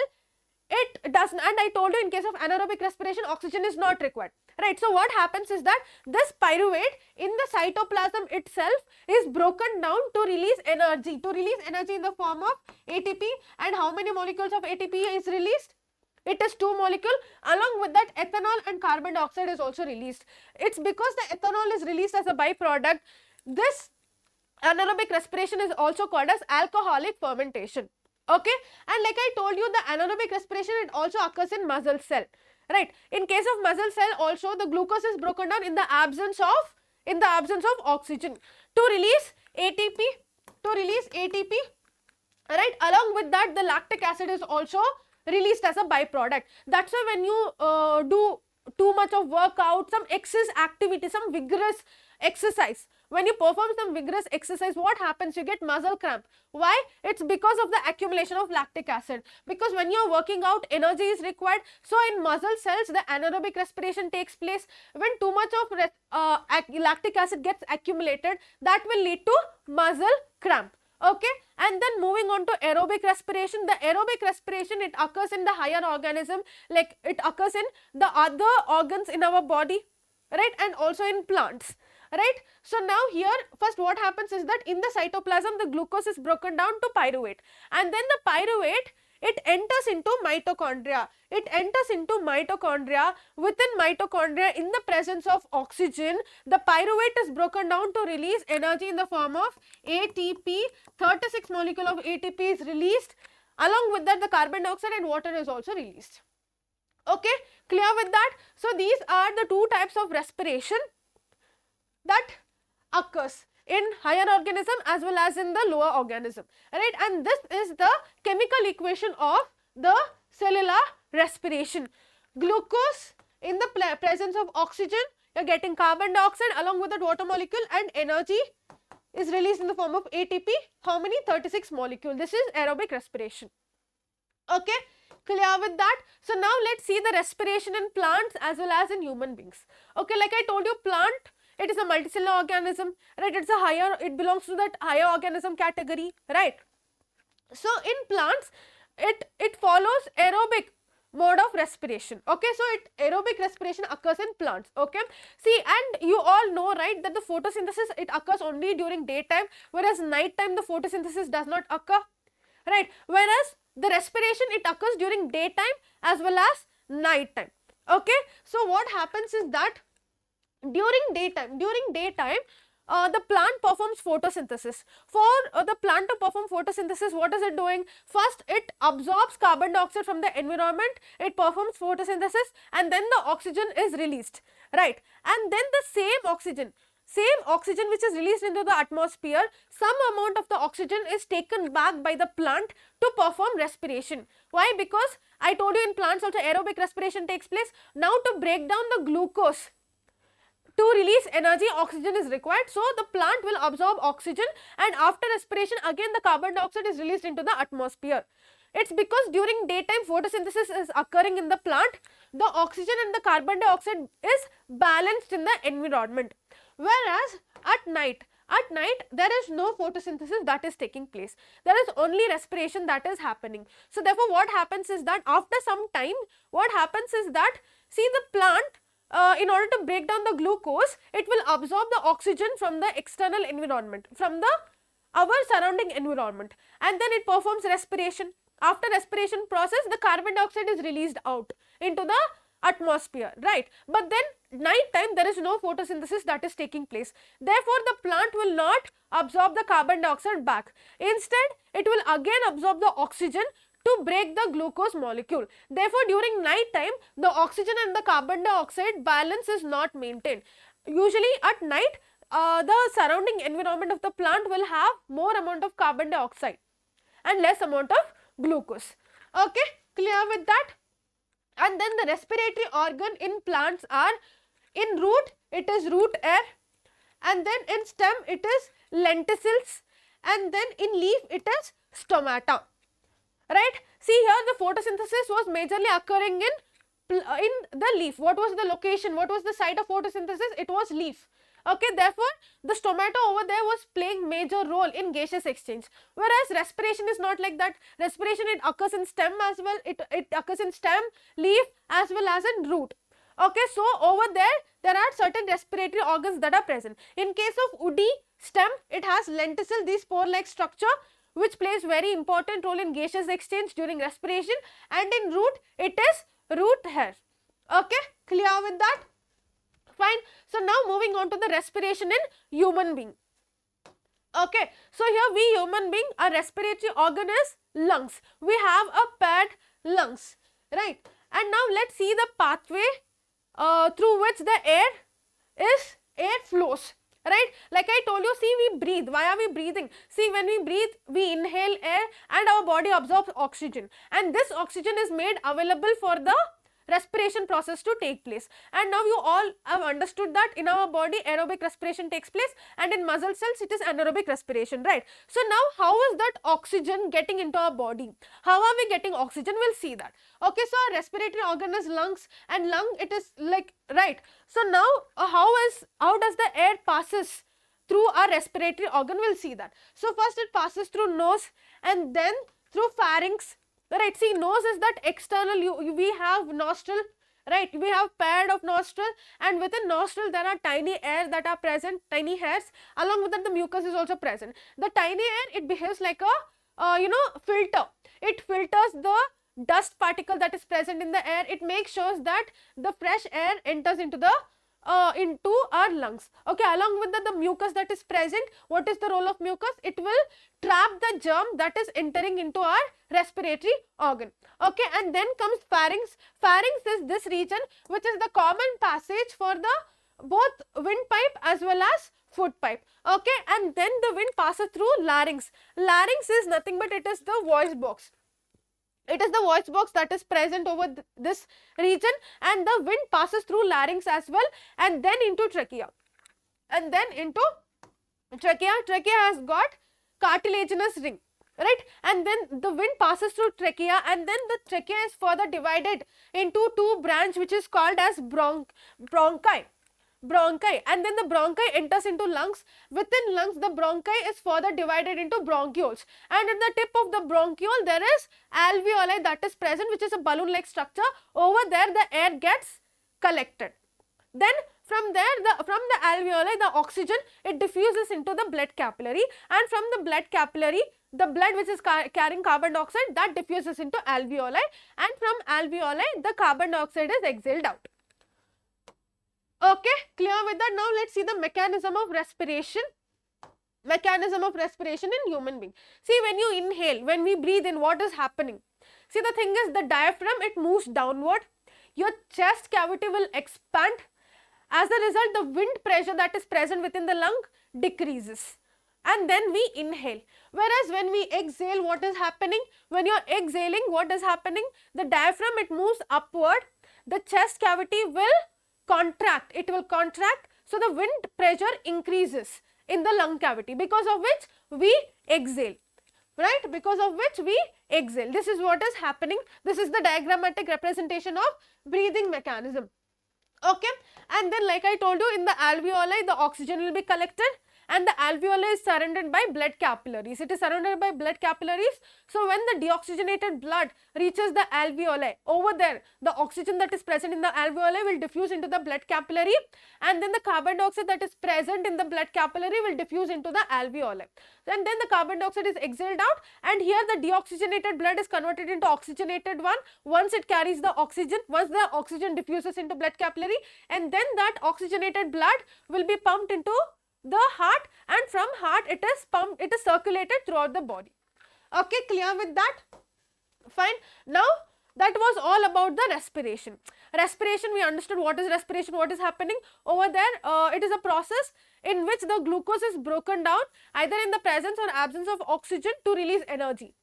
it doesn't, and I told you in case of anaerobic respiration, oxygen is not required, right? So what happens is that this pyruvate in the cytoplasm itself is broken down to release energy, in the form of ATP. And how many molecules of ATP is released? It is 2 molecules. Along with that, ethanol and carbon dioxide is also released. It's because the ethanol is released as a byproduct. This anaerobic respiration is also called as alcoholic fermentation. Okay, and like I told you, the anaerobic respiration, it also occurs in muscle cell, right? In case of muscle cell also, the glucose is broken down in the absence of oxygen to release ATP, right? Along with that, the lactic acid is also released as a byproduct. That's why when you do too much of workout, some excess activity, some vigorous exercise, when you perform some vigorous exercise, what happens? You get muscle cramp. Why? It's because of the accumulation of lactic acid. Because when you are working out, energy is required. So in muscle cells, the anaerobic respiration takes place. When too much of lactic acid gets accumulated, that will lead to muscle cramp. Okay, and then moving on to aerobic respiration. The aerobic respiration, it occurs in the higher organism, like it occurs in the other organs in our body, right, and also in plants, right? So now here, first what happens is that in the cytoplasm, the glucose is broken down to pyruvate, and then the pyruvate, it enters into mitochondria. Within mitochondria, in the presence of oxygen, the pyruvate is broken down to release energy in the form of ATP. 36 molecule of ATP is released. Along with that, the carbon dioxide and water is also released. Okay, clear with that? So these are the two types of respiration that occurs in higher organism as well as in the lower organism, right? And this is the chemical equation of the cellular respiration. Glucose in the presence of oxygen, you are getting carbon dioxide, along with that water molecule, and energy is released in the form of ATP. How many? 36 molecule. This is aerobic respiration. Okay, clear with that? So now let's see the respiration in plants as well as in human beings. Okay, like I told you, plant, it is a multicellular organism, right? It belongs to that higher organism category, right? So in plants, it follows aerobic mode of respiration. Okay, so aerobic respiration occurs in plants. Okay, see, and you all know, right, that the photosynthesis, it occurs only during daytime, whereas night time the photosynthesis does not occur, right? Whereas the respiration, it occurs during daytime as well as night time. Okay, so what happens is that during daytime, the plant performs photosynthesis. For the plant to perform photosynthesis, what is it doing? First, it absorbs carbon dioxide from the environment, it performs photosynthesis, and then the oxygen is released, right? And then the same oxygen which is released into the atmosphere, some amount of the oxygen is taken back by the plant to perform respiration. Why? Because I told you in plants also aerobic respiration takes place. Now to break down the glucose, to release energy, oxygen is required. So the plant will absorb oxygen, and after respiration, again the carbon dioxide is released into the atmosphere. It's because during daytime photosynthesis is occurring in the plant, the oxygen and the carbon dioxide is balanced in the environment. Whereas at night there is no photosynthesis that is taking place. There is only respiration that is happening. So therefore what happens is that after some time, what happens is that, see, the plant, in order to break down the glucose, it will absorb the oxygen from the external environment, from our surrounding environment, and then it performs respiration. After respiration process, the carbon dioxide is released out into the atmosphere, right? But then night time there is no photosynthesis that is taking place. Therefore, the plant will not absorb the carbon dioxide back. Instead, it will again absorb the oxygen to break the glucose molecule. Therefore, during night time, the oxygen and the carbon dioxide balance is not maintained. Usually at night, the surrounding environment of the plant will have more amount of carbon dioxide and less amount of glucose. Okay, clear with that? And then the respiratory organ in plants are, in root it is root air, and then in stem it is lenticels, and then in leaf it is stomata, right? See here, the photosynthesis was majorly occurring in the leaf. What was the location? What was the site of photosynthesis? It was leaf, Okay, therefore, the stomata over there was playing major role in gaseous exchange. Whereas respiration is not like that. Respiration, it occurs in stem as well. It occurs in stem, leaf as well as in root. Okay, so over there are certain respiratory organs that are present. In case of woody stem, it has lenticel, this spore-like structure, which plays very important role in gaseous exchange during respiration, and in root, it is root hair. Okay, clear with that? Fine. So now moving on to the respiration in human being. Okay, so here we human being, our respiratory organ is lungs. We have a paired lungs, right? And now let's see the pathway through which the air flows, right? Like I told you, see, we breathe. Why are we breathing? See, when we breathe, we inhale air and our body absorbs oxygen, and this oxygen is made available for the respiration process to take place. And now you all have understood that in our body aerobic respiration takes place, and in muscle cells it is anaerobic respiration, right? So now how is that oxygen getting into our body? How are we getting oxygen? We'll see that. Okay, so our respiratory organ is lungs, and lung, it is like, right? So now how does the air passes through our respiratory organ? We'll see that. So first it passes through nose and then through pharynx. Right, see, nose is that external, we have nostril, right? We have paired of nostril, and within nostril there are tiny air that are present, tiny hairs. Along with that, the mucus is also present. The tiny air, it behaves like a filter. It filters the dust particle that is present in the air. It makes sure that the fresh air enters into our lungs. Okay, along with that, the mucus that is present, what is the role of mucus? It will trap the germ that is entering into our respiratory organ. Okay, and then comes pharynx. Pharynx is this region which is the common passage for the both windpipe as well as food pipe. Okay, and then the wind passes through larynx. Larynx is nothing but it is the voice box. It is the voice box that is present over this region, and the wind passes through larynx as well, and then into trachea. And then into trachea. Trachea has got cartilaginous ring, right? And then the wind passes through trachea, and then the trachea is further divided into two branches which is called as bronchi. And then the bronchi enters into lungs. Within lungs, the bronchi is further divided into bronchioles, and at the tip of the bronchiole there is alveoli that is present, which is a balloon like structure. Over there the air gets collected. Then from there, from the alveoli, the oxygen, it diffuses into the blood capillary, and from the blood capillary, the blood which is carrying carbon dioxide, that diffuses into alveoli, and from alveoli the carbon dioxide is exhaled out. Okay, clear with that? Now let's see the mechanism of respiration. Mechanism of respiration in human being. See, when you inhale, when we breathe in, what is happening? See, the thing is, the diaphragm, it moves downward. Your chest cavity will expand. As a result, the wind pressure that is present within the lung decreases, and then we inhale. Whereas when we exhale, what is happening? When you are exhaling, what is happening? The diaphragm, it moves upward. The chest cavity will contract. It will contract. So the wind pressure increases in the lung cavity, because of which we exhale, right? Because of which we exhale. This is what is happening. This is the diagrammatic representation of breathing mechanism. Okay, and then like I told you, in the alveoli, the oxygen will be collected, and the alveoli is surrounded by blood capillaries. It is surrounded by blood capillaries. So when the deoxygenated blood reaches the alveoli, over there, the oxygen that is present in the alveoli will diffuse into the blood capillary, and then the carbon dioxide that is present in the blood capillary will diffuse into the alveoli. And then the carbon dioxide is exhaled out, and here the deoxygenated blood is converted into oxygenated one. Once it carries the oxygen, once the oxygen diffuses into blood capillary, and then that oxygenated blood will be pumped into the heart, and from heart it is pumped, it is circulated throughout the body. Okay, clear with that? Fine. Now that was all about the respiration. Respiration, we understood what is respiration, what is happening over there. It is a process in which the glucose is broken down either in the presence or absence of oxygen to release energy.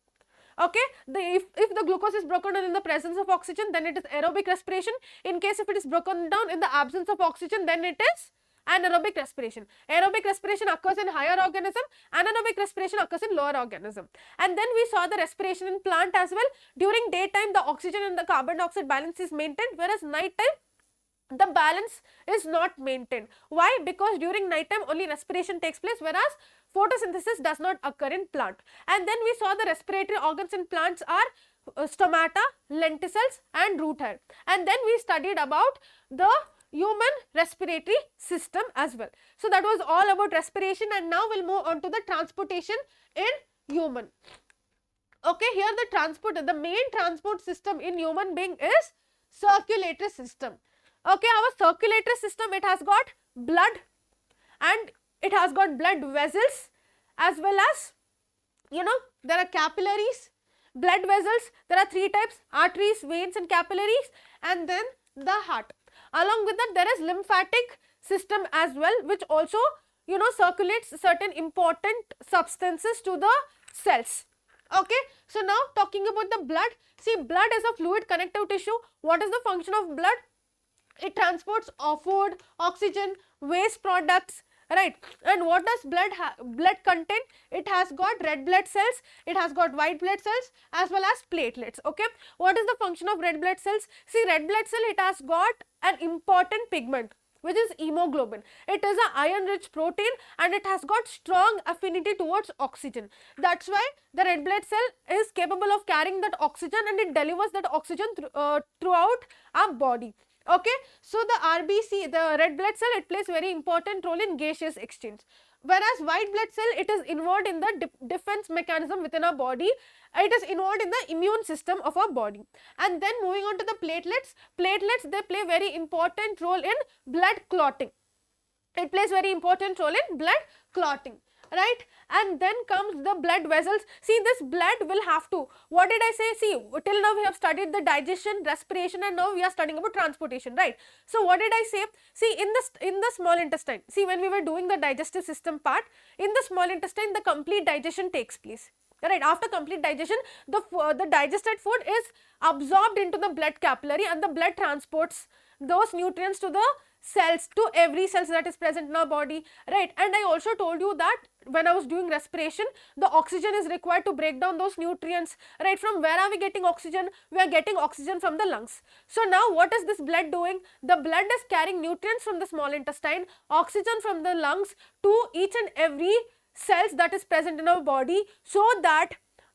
Okay, if the glucose is broken down in the presence of oxygen, then it is aerobic respiration. In case if it is broken down in the absence of oxygen, then it is anaerobic respiration. Aerobic respiration occurs in higher organism, anaerobic respiration occurs in lower organism. And then we saw the respiration in plant as well. During daytime, the oxygen and the carbon dioxide balance is maintained, whereas night time the balance is not maintained. Why? Because during night time only respiration takes place, whereas photosynthesis does not occur in plant. And then we saw the respiratory organs in plants are stomata, lenticels and root hair. And then we studied about the human respiratory system as well. So that was all about respiration, and now we'll move on to the transportation in human. Okay, here the main transport system in human being is circulatory system. Okay, our circulatory system, it has got blood and it has got blood vessels, as well as, you know, there are capillaries, blood vessels. There are three types: arteries, veins and capillaries, and then the heart. Along with that, there is lymphatic system as well, which also, you know, circulates certain important substances to the cells. Okay, so now talking about the blood. See, blood is a fluid connective tissue. What is the function of blood? It transports food, oxygen, waste products, right? And what does blood contain? It has got red blood cells, it has got white blood cells, as well as platelets. Okay, what is the function of red blood cells? See, red blood cell, it has got an important pigment, which is hemoglobin. It is an iron rich protein and it has got strong affinity towards oxygen. That's why the red blood cell is capable of carrying that oxygen, and it delivers that oxygen throughout our body. Okay, so the RBC, the red blood cell, it plays very important role in gaseous exchange, whereas white blood cell, it is involved in the defense mechanism within our body. It is involved in the immune system of our body. And then moving on to the platelets. Platelets, they play very important role in blood clotting. It plays very important role in blood clotting, right? And then comes the blood vessels. See, this blood will have to, what did I say? See, till now we have studied the digestion, respiration, and now we are studying about transportation, right? So what did I say? See, in the small intestine, see, when we were doing the digestive system part, in the small intestine, the complete digestion takes place. Right, after complete digestion, the digested food is absorbed into the blood capillary, and the blood transports those nutrients to the cells, to every cells that is present in our body, right? And I also told you that when I was doing respiration, the oxygen is required to break down those nutrients, right? From where are we getting oxygen? We are getting oxygen from the lungs. So now what is this blood doing? The blood is carrying nutrients from the small intestine, oxygen from the lungs to each and every cells that is present in our body, so that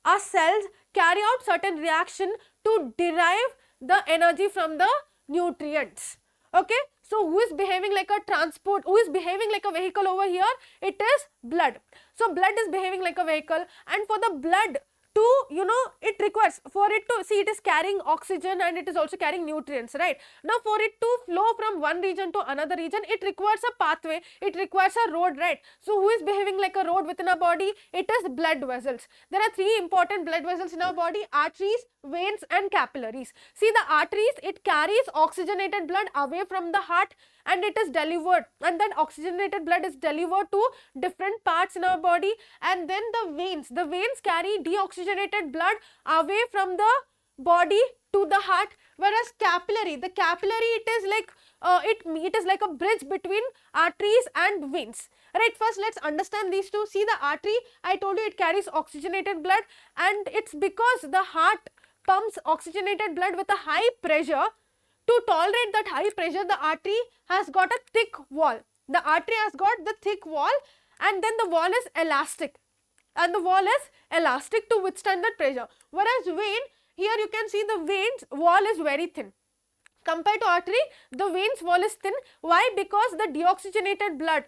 our cells carry out certain reaction to derive the energy from the nutrients. Okay, so who is behaving like a transport, who is behaving like a vehicle over here? It is blood. So blood is behaving like a vehicle, and for the blood to, you know, it requires, for it to, see, it is carrying oxygen and it is also carrying nutrients, right? Now for it to flow from one region to another region, it requires a pathway, it requires a road, right? So who is behaving like a road within our body? It is blood vessels. There are three important blood vessels in our body: arteries, veins and capillaries. See, the arteries, it carries oxygenated blood away from the heart, and it is delivered, and then oxygenated blood is delivered to different parts in our body. And then the veins carry deoxygenated blood away from the body to the heart, whereas the capillary, it is like it is like a bridge between arteries and veins, right? First, let's understand these two. See, the artery, I told you, it carries oxygenated blood, and it's because the heart pumps oxygenated blood with a high pressure. To tolerate that high pressure, the artery has got a thick wall. The artery has got the thick wall, and then the wall is elastic. To withstand that pressure. Whereas vein, here you can see the veins wall is very thin. Compared to artery, the veins wall is thin. Why? Because the deoxygenated blood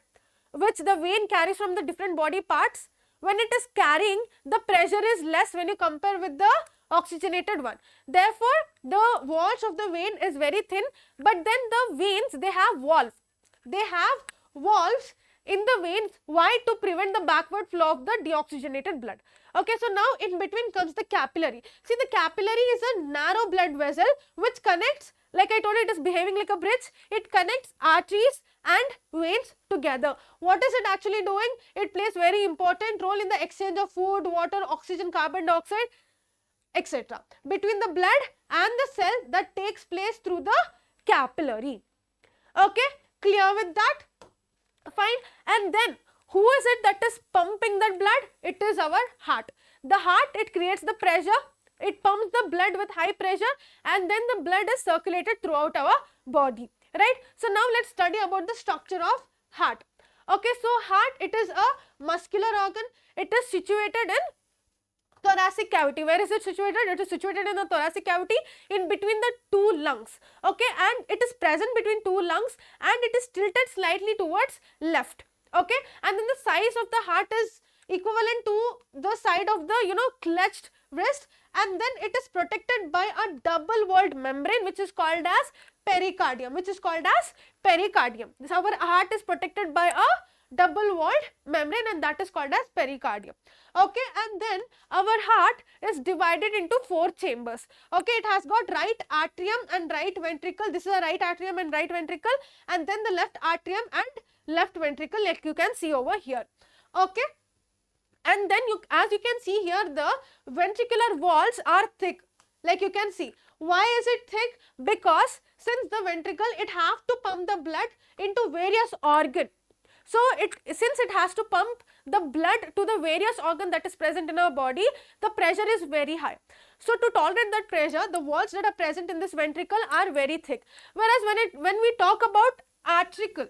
which the vein carries from the different body parts, when it is carrying, the pressure is less when you compare with the oxygenated one. Therefore, the walls of the vein is very thin, but then the veins, they have walls. They have walls in the veins. Why? To prevent the backward flow of the deoxygenated blood. Okay, so now in between comes the capillary. See, the capillary is a narrow blood vessel which connects, like I told you, it is behaving like a bridge. It connects arteries and veins together. What is it actually doing? It plays very important role in the exchange of food, water, oxygen, carbon dioxide, etc. between the blood and the cell that takes place through the capillary. Okay, clear with that? Fine. And then who is it that is pumping that blood? It is our heart. The heart, it creates the pressure, it pumps the blood with high pressure, and then the blood is circulated throughout our body. right? So now let's study about the structure of heart. Okay, so heart, it is a muscular organ. It is situated in thoracic cavity. Where is it situated? It is situated in the thoracic cavity in between the two lungs. Okay, and it is present between two lungs and it is tilted slightly towards left. Okay, and then the size of the heart is equivalent to the side of the clenched wrist, and then it is protected by a double walled membrane which is called as pericardium, This, our heart is protected by a double walled membrane, and that is called as pericardium. Okay, and then our heart is divided into 4 chambers. Okay, it has got right atrium and right ventricle. This is a right atrium and right ventricle, and then the left atrium and left ventricle, like you can see over here. Okay, and then as you can see here, the ventricular walls are thick, like you can see. Why is it thick? Because since the ventricle, it have to pump the blood into various organs. So since it has to pump the blood to the various organ that is present in our body, the pressure is very high. So to tolerate that pressure, the walls that are present in this ventricle are very thick. Whereas when we talk about atrium,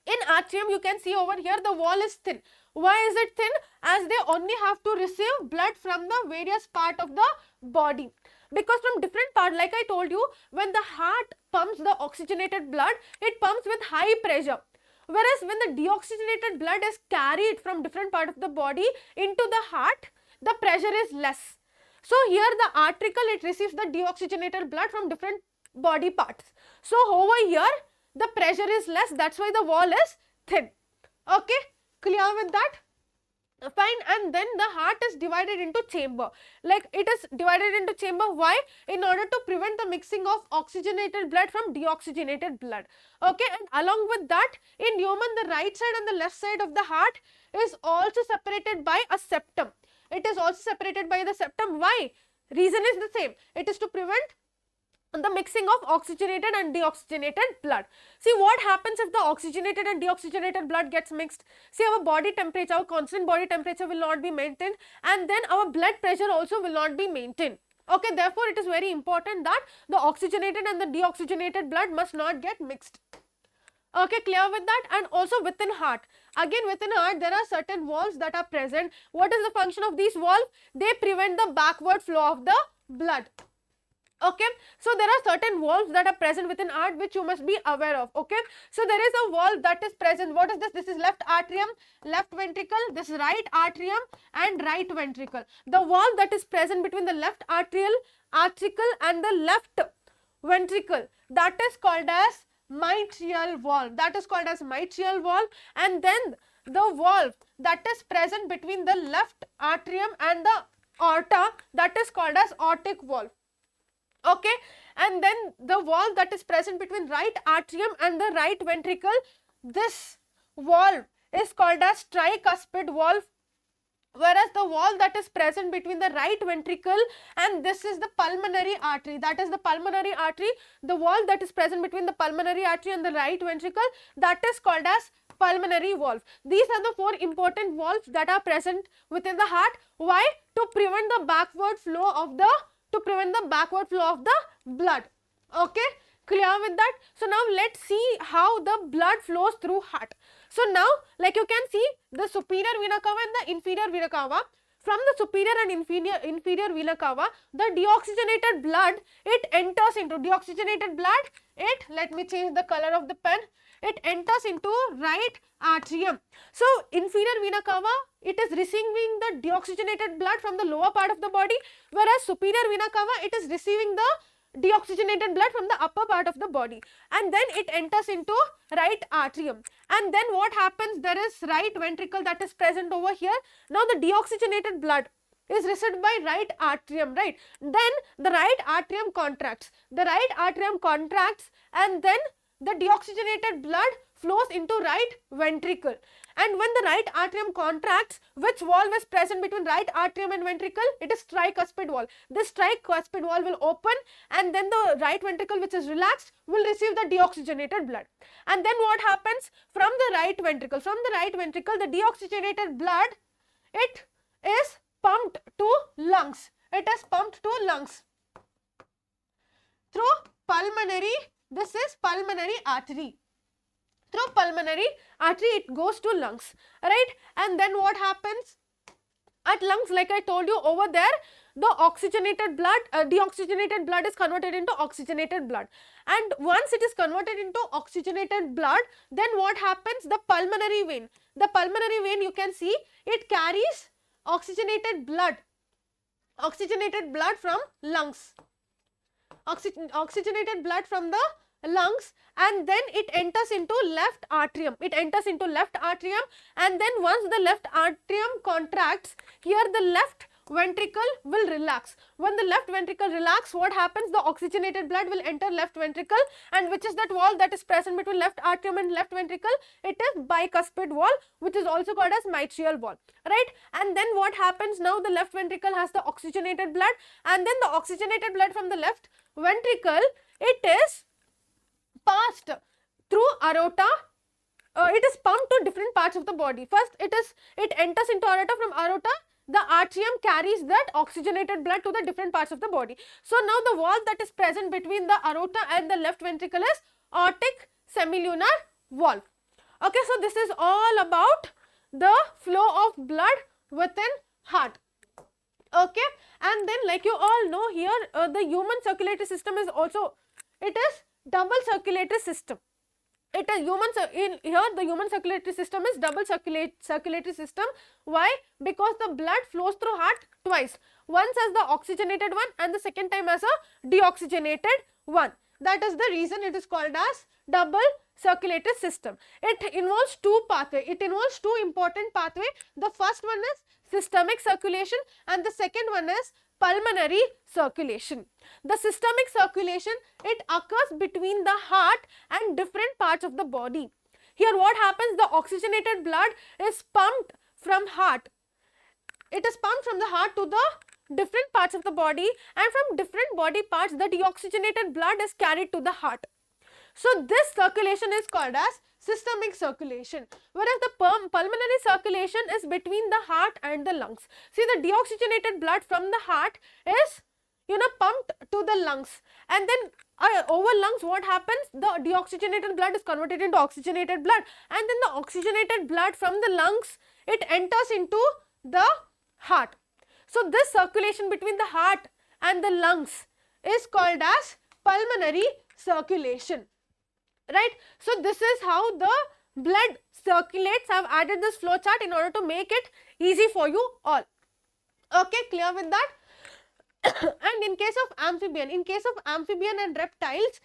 in atrium you can see over here the wall is thin. Why is it thin? As they only have to receive blood from the various part of the body. Because from different part, like I told you, when the heart pumps the oxygenated blood, it pumps with high pressure. Whereas when the deoxygenated blood is carried from different part of the body into the heart, the pressure is less. So here the arterial, it receives the deoxygenated blood from different body parts. So over here the pressure is less, that's why the wall is thin. Okay, clear with that? Fine. And then the heart is divided into chamber. Like it is divided into chamber. Why? In order to prevent the mixing of oxygenated blood from deoxygenated blood. Okay, and along with that, in human, the right side and the left side of the heart is also separated by a septum. It is also separated by the septum. Why? Reason is the same. It is to prevent the mixing of oxygenated and deoxygenated blood. See what happens if the oxygenated and deoxygenated blood gets mixed. See, our body temperature, our constant body temperature will not be maintained, and then our blood pressure also will not be maintained. Okay, therefore it is very important that the oxygenated and the deoxygenated blood must not get mixed. Okay, clear with that? And also within heart. Again, within heart there are certain valves that are present. What is the function of these valves? They prevent the backward flow of the blood. Okay, so there are certain valves that are present within heart which you must be aware of. Okay, so there is a valve that is present. What is this? This is left atrium, left ventricle, this is right atrium and right ventricle. The valve that is present between the left atrial and the left ventricle, that is called as mitral valve. And then the valve that is present between the left atrium and the aorta, that is called as aortic valve. Okay, and then the valve that is present between right atrium and the right ventricle, this valve is called as tricuspid valve. Whereas the valve that is present between the right ventricle and this is the pulmonary artery, that is the pulmonary artery, the valve that is present between the pulmonary artery and the right ventricle, that is called as pulmonary valve. These are the 4 important valves that are present within the heart. Why? To prevent the backward flow of the blood. Okay, clear with that? So now let's see how the blood flows through heart. So now, like you can see, the superior vena cava and the inferior vena cava. From the superior and inferior vena cava, the deoxygenated blood, it enters into let me change the color of the pen. It enters into right atrium. So inferior vena cava, it is receiving the deoxygenated blood from the lower part of the body, whereas superior vena cava, it is receiving the deoxygenated blood from the upper part of the body, and then it enters into right atrium. And then what happens? There is right ventricle that is present over here. Now the deoxygenated blood is received by right atrium, right? Then the right atrium contracts. And then the deoxygenated blood flows into right ventricle. And when the right atrium contracts, which valve is present between right atrium and ventricle? It is tricuspid valve. This tricuspid valve will open, and then the right ventricle, which is relaxed, will receive the deoxygenated blood. And then what happens? From the right ventricle, the deoxygenated blood, it is pumped to lungs. Through pulmonary This is pulmonary artery. Through pulmonary artery it goes to lungs, right? And then what happens at lungs? Like I told you, over there the oxygenated blood, deoxygenated blood is converted into oxygenated blood, and once it is converted into oxygenated blood, then what happens? The pulmonary vein, you can see it carries oxygenated blood from lungs, oxygenated blood from the lungs, and then it enters into left atrium. And then once the left atrium contracts, here the left ventricle will relax. When the left ventricle relax, what happens? The oxygenated blood will enter left ventricle, and which is that wall that is present between left atrium and left ventricle? It is bicuspid wall, which is also called as mitral wall, right? And then what happens? Now the left ventricle has the oxygenated blood, and then the oxygenated blood from the left ventricle, it is passed through aorta. It is pumped to different parts of the body. First it enters into aorta. From aorta the atrium carries that oxygenated blood to the different parts of the body. So now the valve that is present between the aorta and the left ventricle is aortic semilunar valve. Okay, so this is all about the flow of blood within heart. Okay, and then like you all know, here the human circulatory system is also, it is double circulatory system. It is here the human circulatory system is double circulatory system. Why? Because the blood flows through heart twice, once as the oxygenated one and the second time as a deoxygenated one. That is the reason it is called as double circulatory system. It involves two pathways. It involves two important pathways. The first one is systemic circulation and the second one is pulmonary circulation. The systemic circulation, it occurs between the heart and different parts of the body. Here what happens? The oxygenated blood is pumped from heart. It is pumped from the heart to the different parts of the body, and from different body parts the deoxygenated blood is carried to the heart. So this circulation is called as systemic circulation, whereas the pulmonary circulation is between the heart and the lungs. See, the deoxygenated blood from the heart is pumped to the lungs, and then over lungs what happens? The deoxygenated blood is converted into oxygenated blood, and then the oxygenated blood from the lungs, it enters into the heart. So this circulation between the heart and the lungs is called as pulmonary circulation, right? So this is how the blood circulates. I have added this flow chart in order to make it easy for you all. Okay, clear with that? And in case of amphibian and reptiles,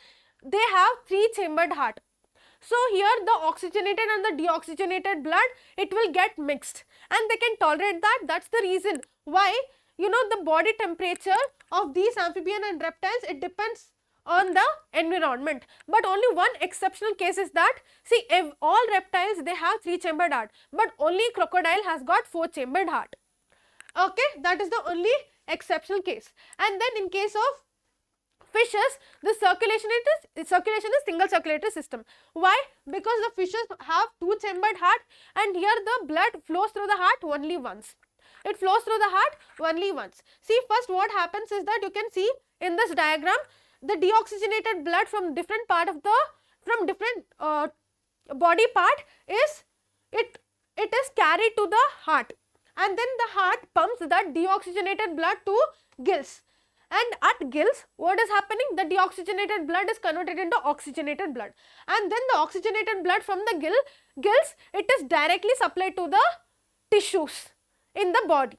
they have three-chambered heart. So here the oxygenated and the deoxygenated blood, it will get mixed, and they can tolerate that. That's the reason why the body temperature of these amphibian and reptiles, it depends on the environment. But only one exceptional case is that, see, if all reptiles, they have three-chambered heart, but only crocodile has got four-chambered heart. Okay, that is the only exceptional case. And then in case of fishes, the circulation is single circulatory system. Why? Because the fishes have two-chambered heart, and here the blood flows through the heart only once. It flows through the heart only once. See, first what happens is that you can see in this diagram, the deoxygenated blood from different part of the body part is it is carried to the heart, and then the heart pumps that deoxygenated blood to gills, and at gills what is happening? The deoxygenated blood is converted into oxygenated blood, and then the oxygenated blood from the gills, it is directly supplied to the tissues in the body,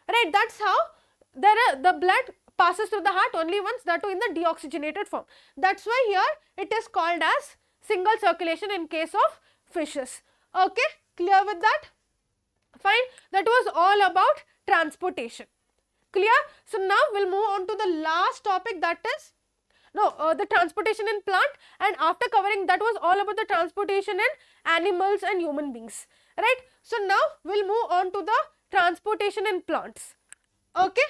right? That's how the blood passes through the heart only once, that too in the deoxygenated form. That's why here it is called as single circulation in case of fishes. Okay, clear with that? Fine, that was all about transportation. Clear? So now we'll move on to the last topic, that is the transportation in plant, and after covering that was all about the transportation in animals and human beings, right? So now we'll move on to the transportation in plants. Okay,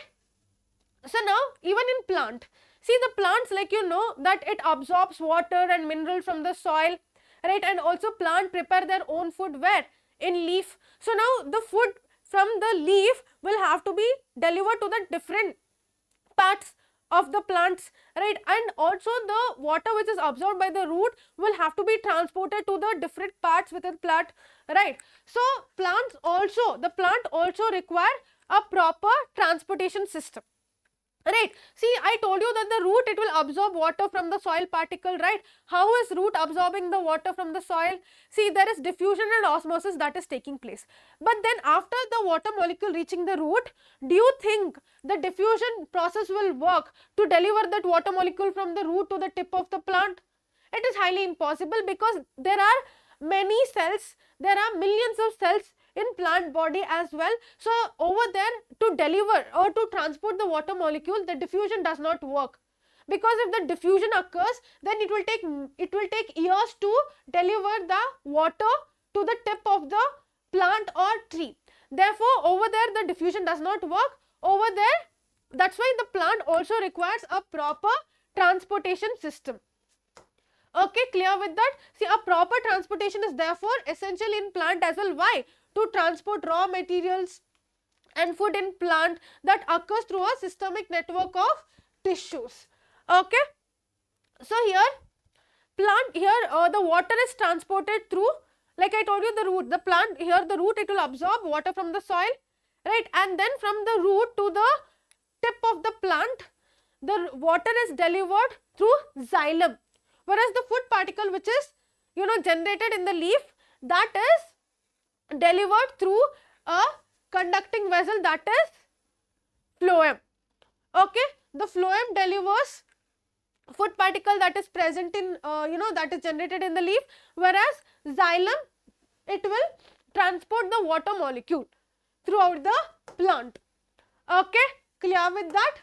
so now even in plant, see, the plants, like that it absorbs water and mineral from the soil, right? And also plant prepare their own food where? In leaf. So now the food from the leaf will have to be delivered to the different parts of the plants, right? And also the water which is absorbed by the root will have to be transported to the different parts within plant, right? So the plant also require a proper transportation system, right? See, I told you that the root, it will absorb water from the soil particle, right? How is root absorbing the water from the soil? See, there is diffusion and osmosis that is taking place. But then after the water molecule reaching the root, do you think the diffusion process will work to deliver that water molecule from the root to the tip of the plant? It is highly impossible, because there are many cells, there are millions of cells in plant body as well. So over there, to deliver or to transport the water molecule, the diffusion does not work, because if the diffusion occurs, then it will take years to deliver the water to the tip of the plant or tree. Therefore over there the diffusion does not work over there. That's why the plant also requires a proper transportation system. Okay, clear with that? See, a proper transportation is therefore essential in plant as well. Why? To transport raw materials and food in plant that occurs through a systemic network of tissues. Okay, so the water is transported through, like I told you, the root. The plant, here the root, it will absorb water from the soil, right? And then from the root to the tip of the plant, the water is delivered through xylem, whereas the food particle which is generated in the leaf, that is delivered through a conducting vessel, that is phloem. Okay, the phloem delivers food particle that is present in that is generated in the leaf, whereas xylem, it will transport the water molecule throughout the plant. Okay, clear with that?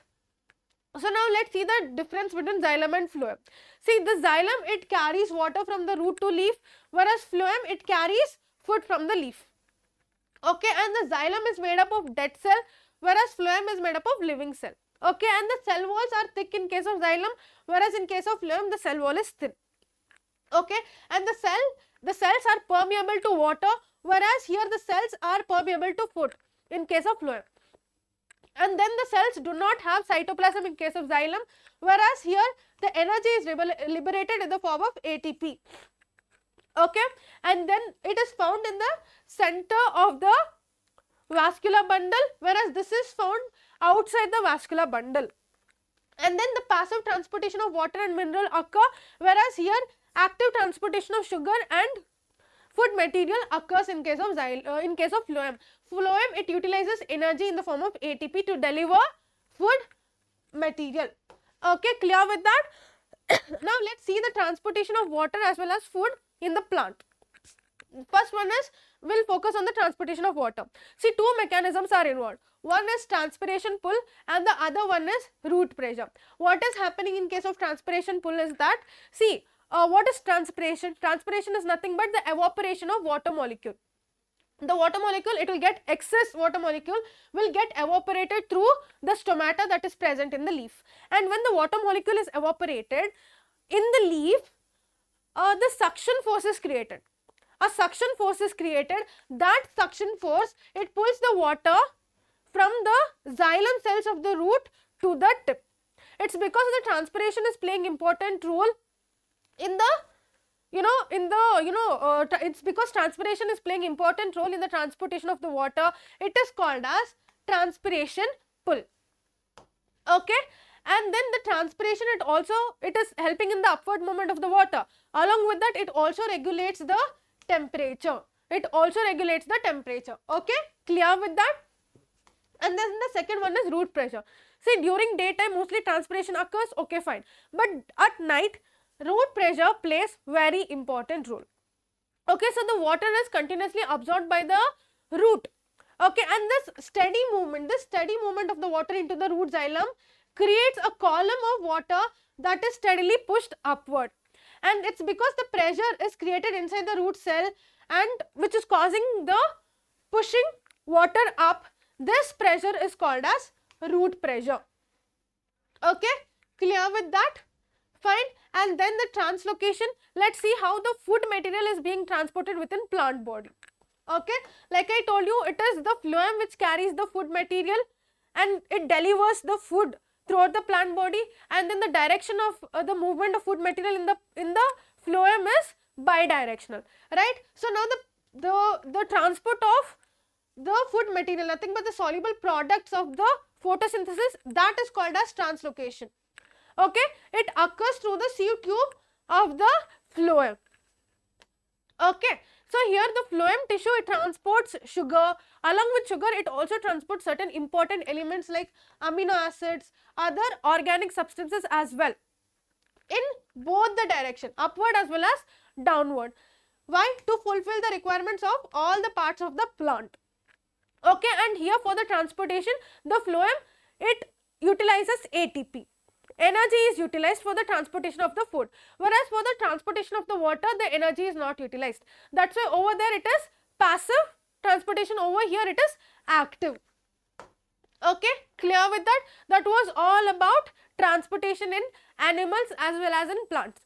So now let's see the difference between xylem and phloem. See, the xylem, it carries water from the root to leaf, whereas phloem, it carries food from the leaf. Okay, and the xylem is made up of dead cell, whereas phloem is made up of living cell. Okay, and the cell walls are thick in case of xylem, whereas in case of phloem the cell wall is thin. Okay, and the cells are permeable to water, whereas here the cells are permeable to food in case of phloem. And then the cells do not have cytoplasm in case of xylem, whereas here the energy is liberated in the form of ATP. Okay, and then it is found in the center of the vascular bundle, whereas this is found outside the vascular bundle. And then the passive transportation of water and mineral occur, whereas here active transportation of sugar and food material occurs in case of phloem. Phloem, it utilizes energy in the form of ATP to deliver food material. Okay, clear with that? Now let's see the transportation of water as well as food in the plant. First one is, we'll focus on the transportation of water. See, two mechanisms are involved. One is transpiration pull and the other one is root pressure. What is happening in case of transpiration pull is that, see, what is transpiration? Transpiration is nothing but the evaporation of water molecule. The water molecule, it will get excess water molecule will get evaporated through the stomata that is present in the leaf. And when the water molecule is evaporated in the leaf, the suction force is created. A suction force is created. That suction force, it pulls the water from the xylem cells of the root to the tip. It's because the transpiration is playing important role in the it's because transpiration is playing important role in the transportation of the water. It is called as transpiration pull. Okay, and then the transpiration, it is helping in the upward movement of the water. Along with that, it also regulates the temperature. Okay, clear with that? And then the second one is root pressure. See, during daytime mostly transpiration occurs, okay, fine, but at night root pressure plays very important role. Okay, so the water is continuously absorbed by the root. Okay, and this steady movement of the water into the root xylem creates a column of water that is steadily pushed upward. And it's because the pressure is created inside the root cell and which is causing the pushing water up. This pressure is called as root pressure. Okay, clear with that? Fine. And then the translocation, let's see how the food material is being transported within plant body. Okay, like I told you, it is the phloem which carries the food material and it delivers the food throughout the plant body, and then the direction of the movement of food material in the phloem is bidirectional, right? So now the transport of the food material, nothing but the soluble products of the photosynthesis, that is called as translocation. Okay, it occurs through the sieve tube of the phloem. Okay, so here the phloem tissue, it transports sugar. Along with sugar, it also transports certain important elements like amino acids, other organic substances as well, in both the direction, upward as well as downward. Why? To fulfill the requirements of all the parts of the plant. Okay, and here for the transportation, the phloem, it utilizes ATP. Energy is utilized for the transportation of the food, whereas for the transportation of the water, the energy is not utilized. That's why over there it is passive transportation, over here it is active. Okay, clear with that? That was all about transportation in animals as well as in plants.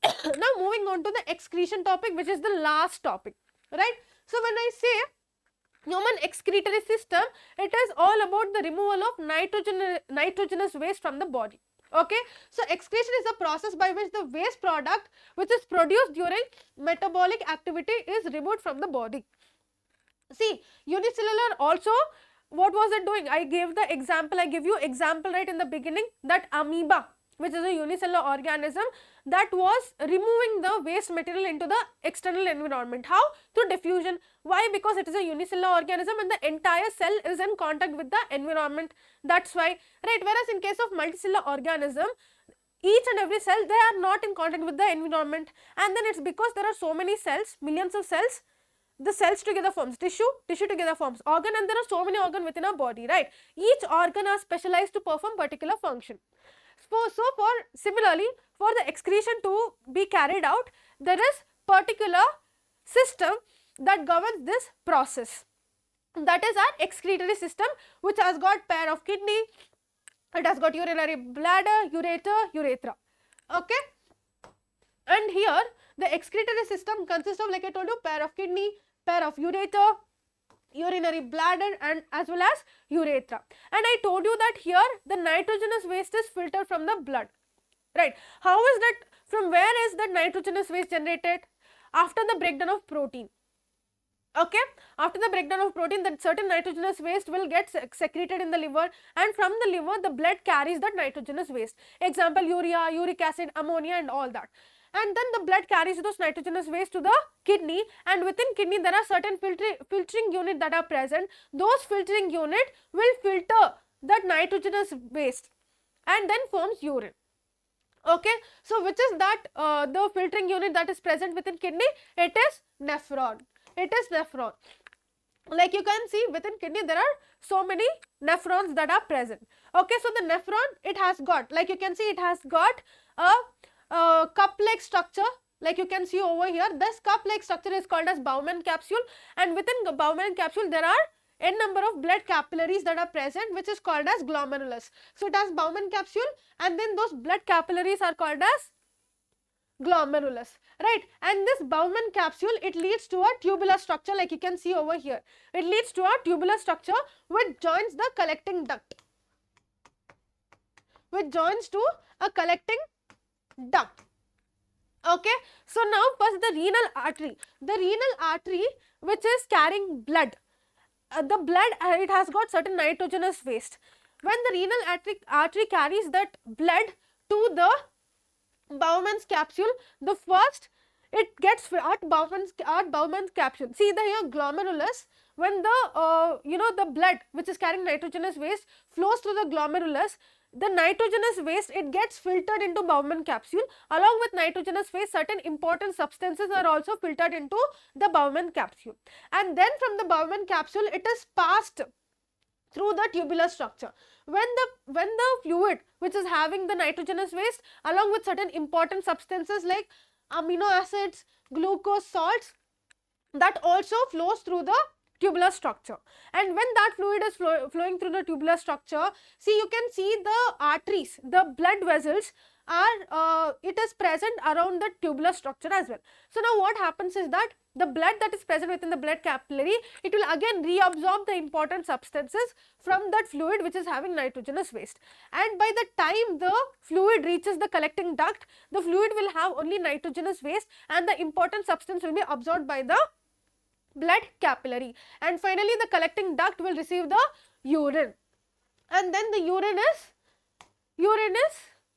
Now moving on to the excretion topic, which is the last topic, right? So when I say human excretory system, it is all about the removal of nitrogenous waste from the body. Okay, so excretion is a process by which the waste product which is produced during metabolic activity is removed from the body. See, unicellular also, what was it doing? I gave you example right in the beginning, that amoeba, which is a unicellular organism, that was removing the waste material into the external environment. How? Through diffusion. Why? Because it is a unicellular organism and the entire cell is in contact with the environment. That's why, right? Whereas in case of multicellular organism, each and every cell, they are not in contact with the environment, and then it's because there are so many cells, millions of cells, the cells together forms tissue, tissue together forms organ, and there are so many organs within our body, right? Each organ are specialized to perform particular function. Similarly, for the excretion to be carried out, there is particular system that governs this process. That is our excretory system, which has got pair of kidney, it has got urinary bladder, ureter, urethra. Okay, and here the excretory system consists of, like I told you, pair of kidney, pair of ureter, urinary bladder, and as well as urethra. And I told you that here the nitrogenous waste is filtered from the blood, right? How is that? From where is the nitrogenous waste generated? After the breakdown of protein. Okay, after the breakdown of protein, that certain nitrogenous waste will get secreted in the liver, and from the liver the blood carries that nitrogenous waste. Example, urea, uric acid, ammonia, and all that. And then the blood carries those nitrogenous waste to the kidney, and within kidney there are certain filtering units that are present. Those filtering unit will filter that nitrogenous waste and then forms urine. Okay, so which is that the filtering unit that is present within kidney? It is nephron. It is nephron. Like you can see, within kidney there are so many nephrons that are present. Okay, so the nephron, it has got, like you can see, it has got a cup-like structure, like you can see over here. This cup-like structure is called as Bowman capsule, and within the Bowman capsule there are n number of blood capillaries that are present, which is called as glomerulus. So it has Bowman capsule, and then those blood capillaries are called as glomerulus, right? And this Bowman capsule, it leads to a tubular structure, like you can see over here. It leads to a tubular structure which joins the collecting duct, which joins to a collecting duct. Okay, so now first the renal artery. The renal artery, which is carrying blood, the blood, it has got certain nitrogenous waste. When the renal artery carries that blood to the Bowman's capsule, the first it gets at Bowman's capsule. See the here glomerulus, when the the blood which is carrying nitrogenous waste flows through the glomerulus, the nitrogenous waste, it gets filtered into Bowman capsule. Along with nitrogenous waste, certain important substances are also filtered into the Bowman capsule, and then from the Bowman capsule it is passed through the tubular structure. When the fluid which is having the nitrogenous waste along with certain important substances like amino acids, glucose, salts, that also flows through the tubular structure. And when that fluid is flowing through the tubular structure, see, you can see the arteries, the blood vessels are it is present around the tubular structure as well. So now what happens is that the blood that is present within the blood capillary, it will again reabsorb the important substances from that fluid which is having nitrogenous waste. And by the time the fluid reaches the collecting duct, the fluid will have only nitrogenous waste and the important substance will be absorbed by the blood capillary. And finally, the collecting duct will receive the urine, and then the urine is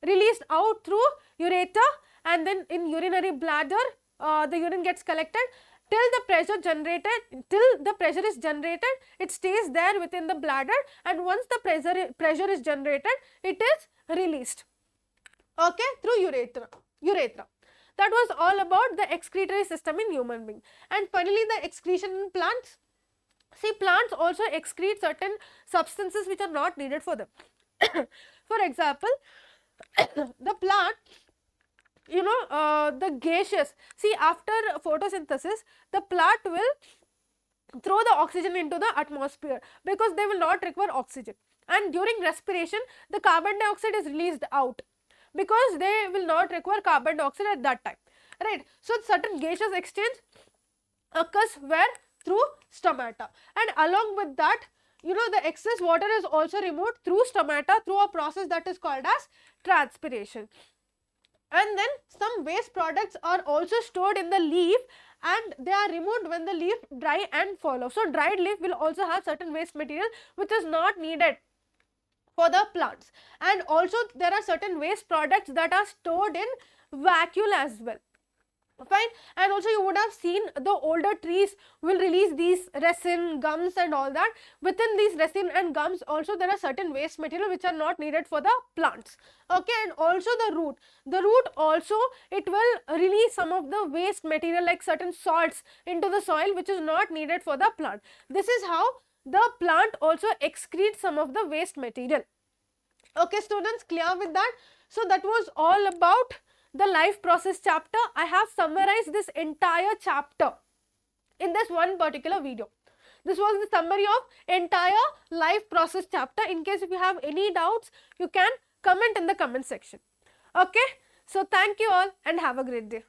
released out through ureter, and then in urinary bladder the urine gets collected till the pressure is generated. It stays there within the bladder, and once the pressure is generated, it is released, okay, through urethra. That was all about the excretory system in human being. And finally, the excretion in plants. See, plants also excrete certain substances which are not needed for them. For example, the plant, the gaseous, see, after photosynthesis, the plant will throw the oxygen into the atmosphere because they will not require oxygen, and during respiration the carbon dioxide is released out because they will not require carbon dioxide at that time, right. So, certain gaseous exchange occurs where? Through stomata, and along with that, the excess water is also removed through stomata through a process that is called as transpiration. And then some waste products are also stored in the leaf, and they are removed when the leaf dry and fall off. So, dried leaf will also have certain waste material which is not needed for the plants. And also there are certain waste products that are stored in vacuole as well, fine. And also you would have seen the older trees will release these resin, gums and all that. Within these resin and gums also there are certain waste material which are not needed for the plants, okay. And also the root also, it will release some of the waste material like certain salts into the soil which is not needed for the plant. This is how the plant also excretes some of the waste material. Okay students, clear with that? So that was all about the life process chapter. I have summarized this entire chapter in this one particular video. This was the summary of entire life process chapter. In case if you have any doubts, you can comment in the comment section. Okay, so thank you all and have a great day.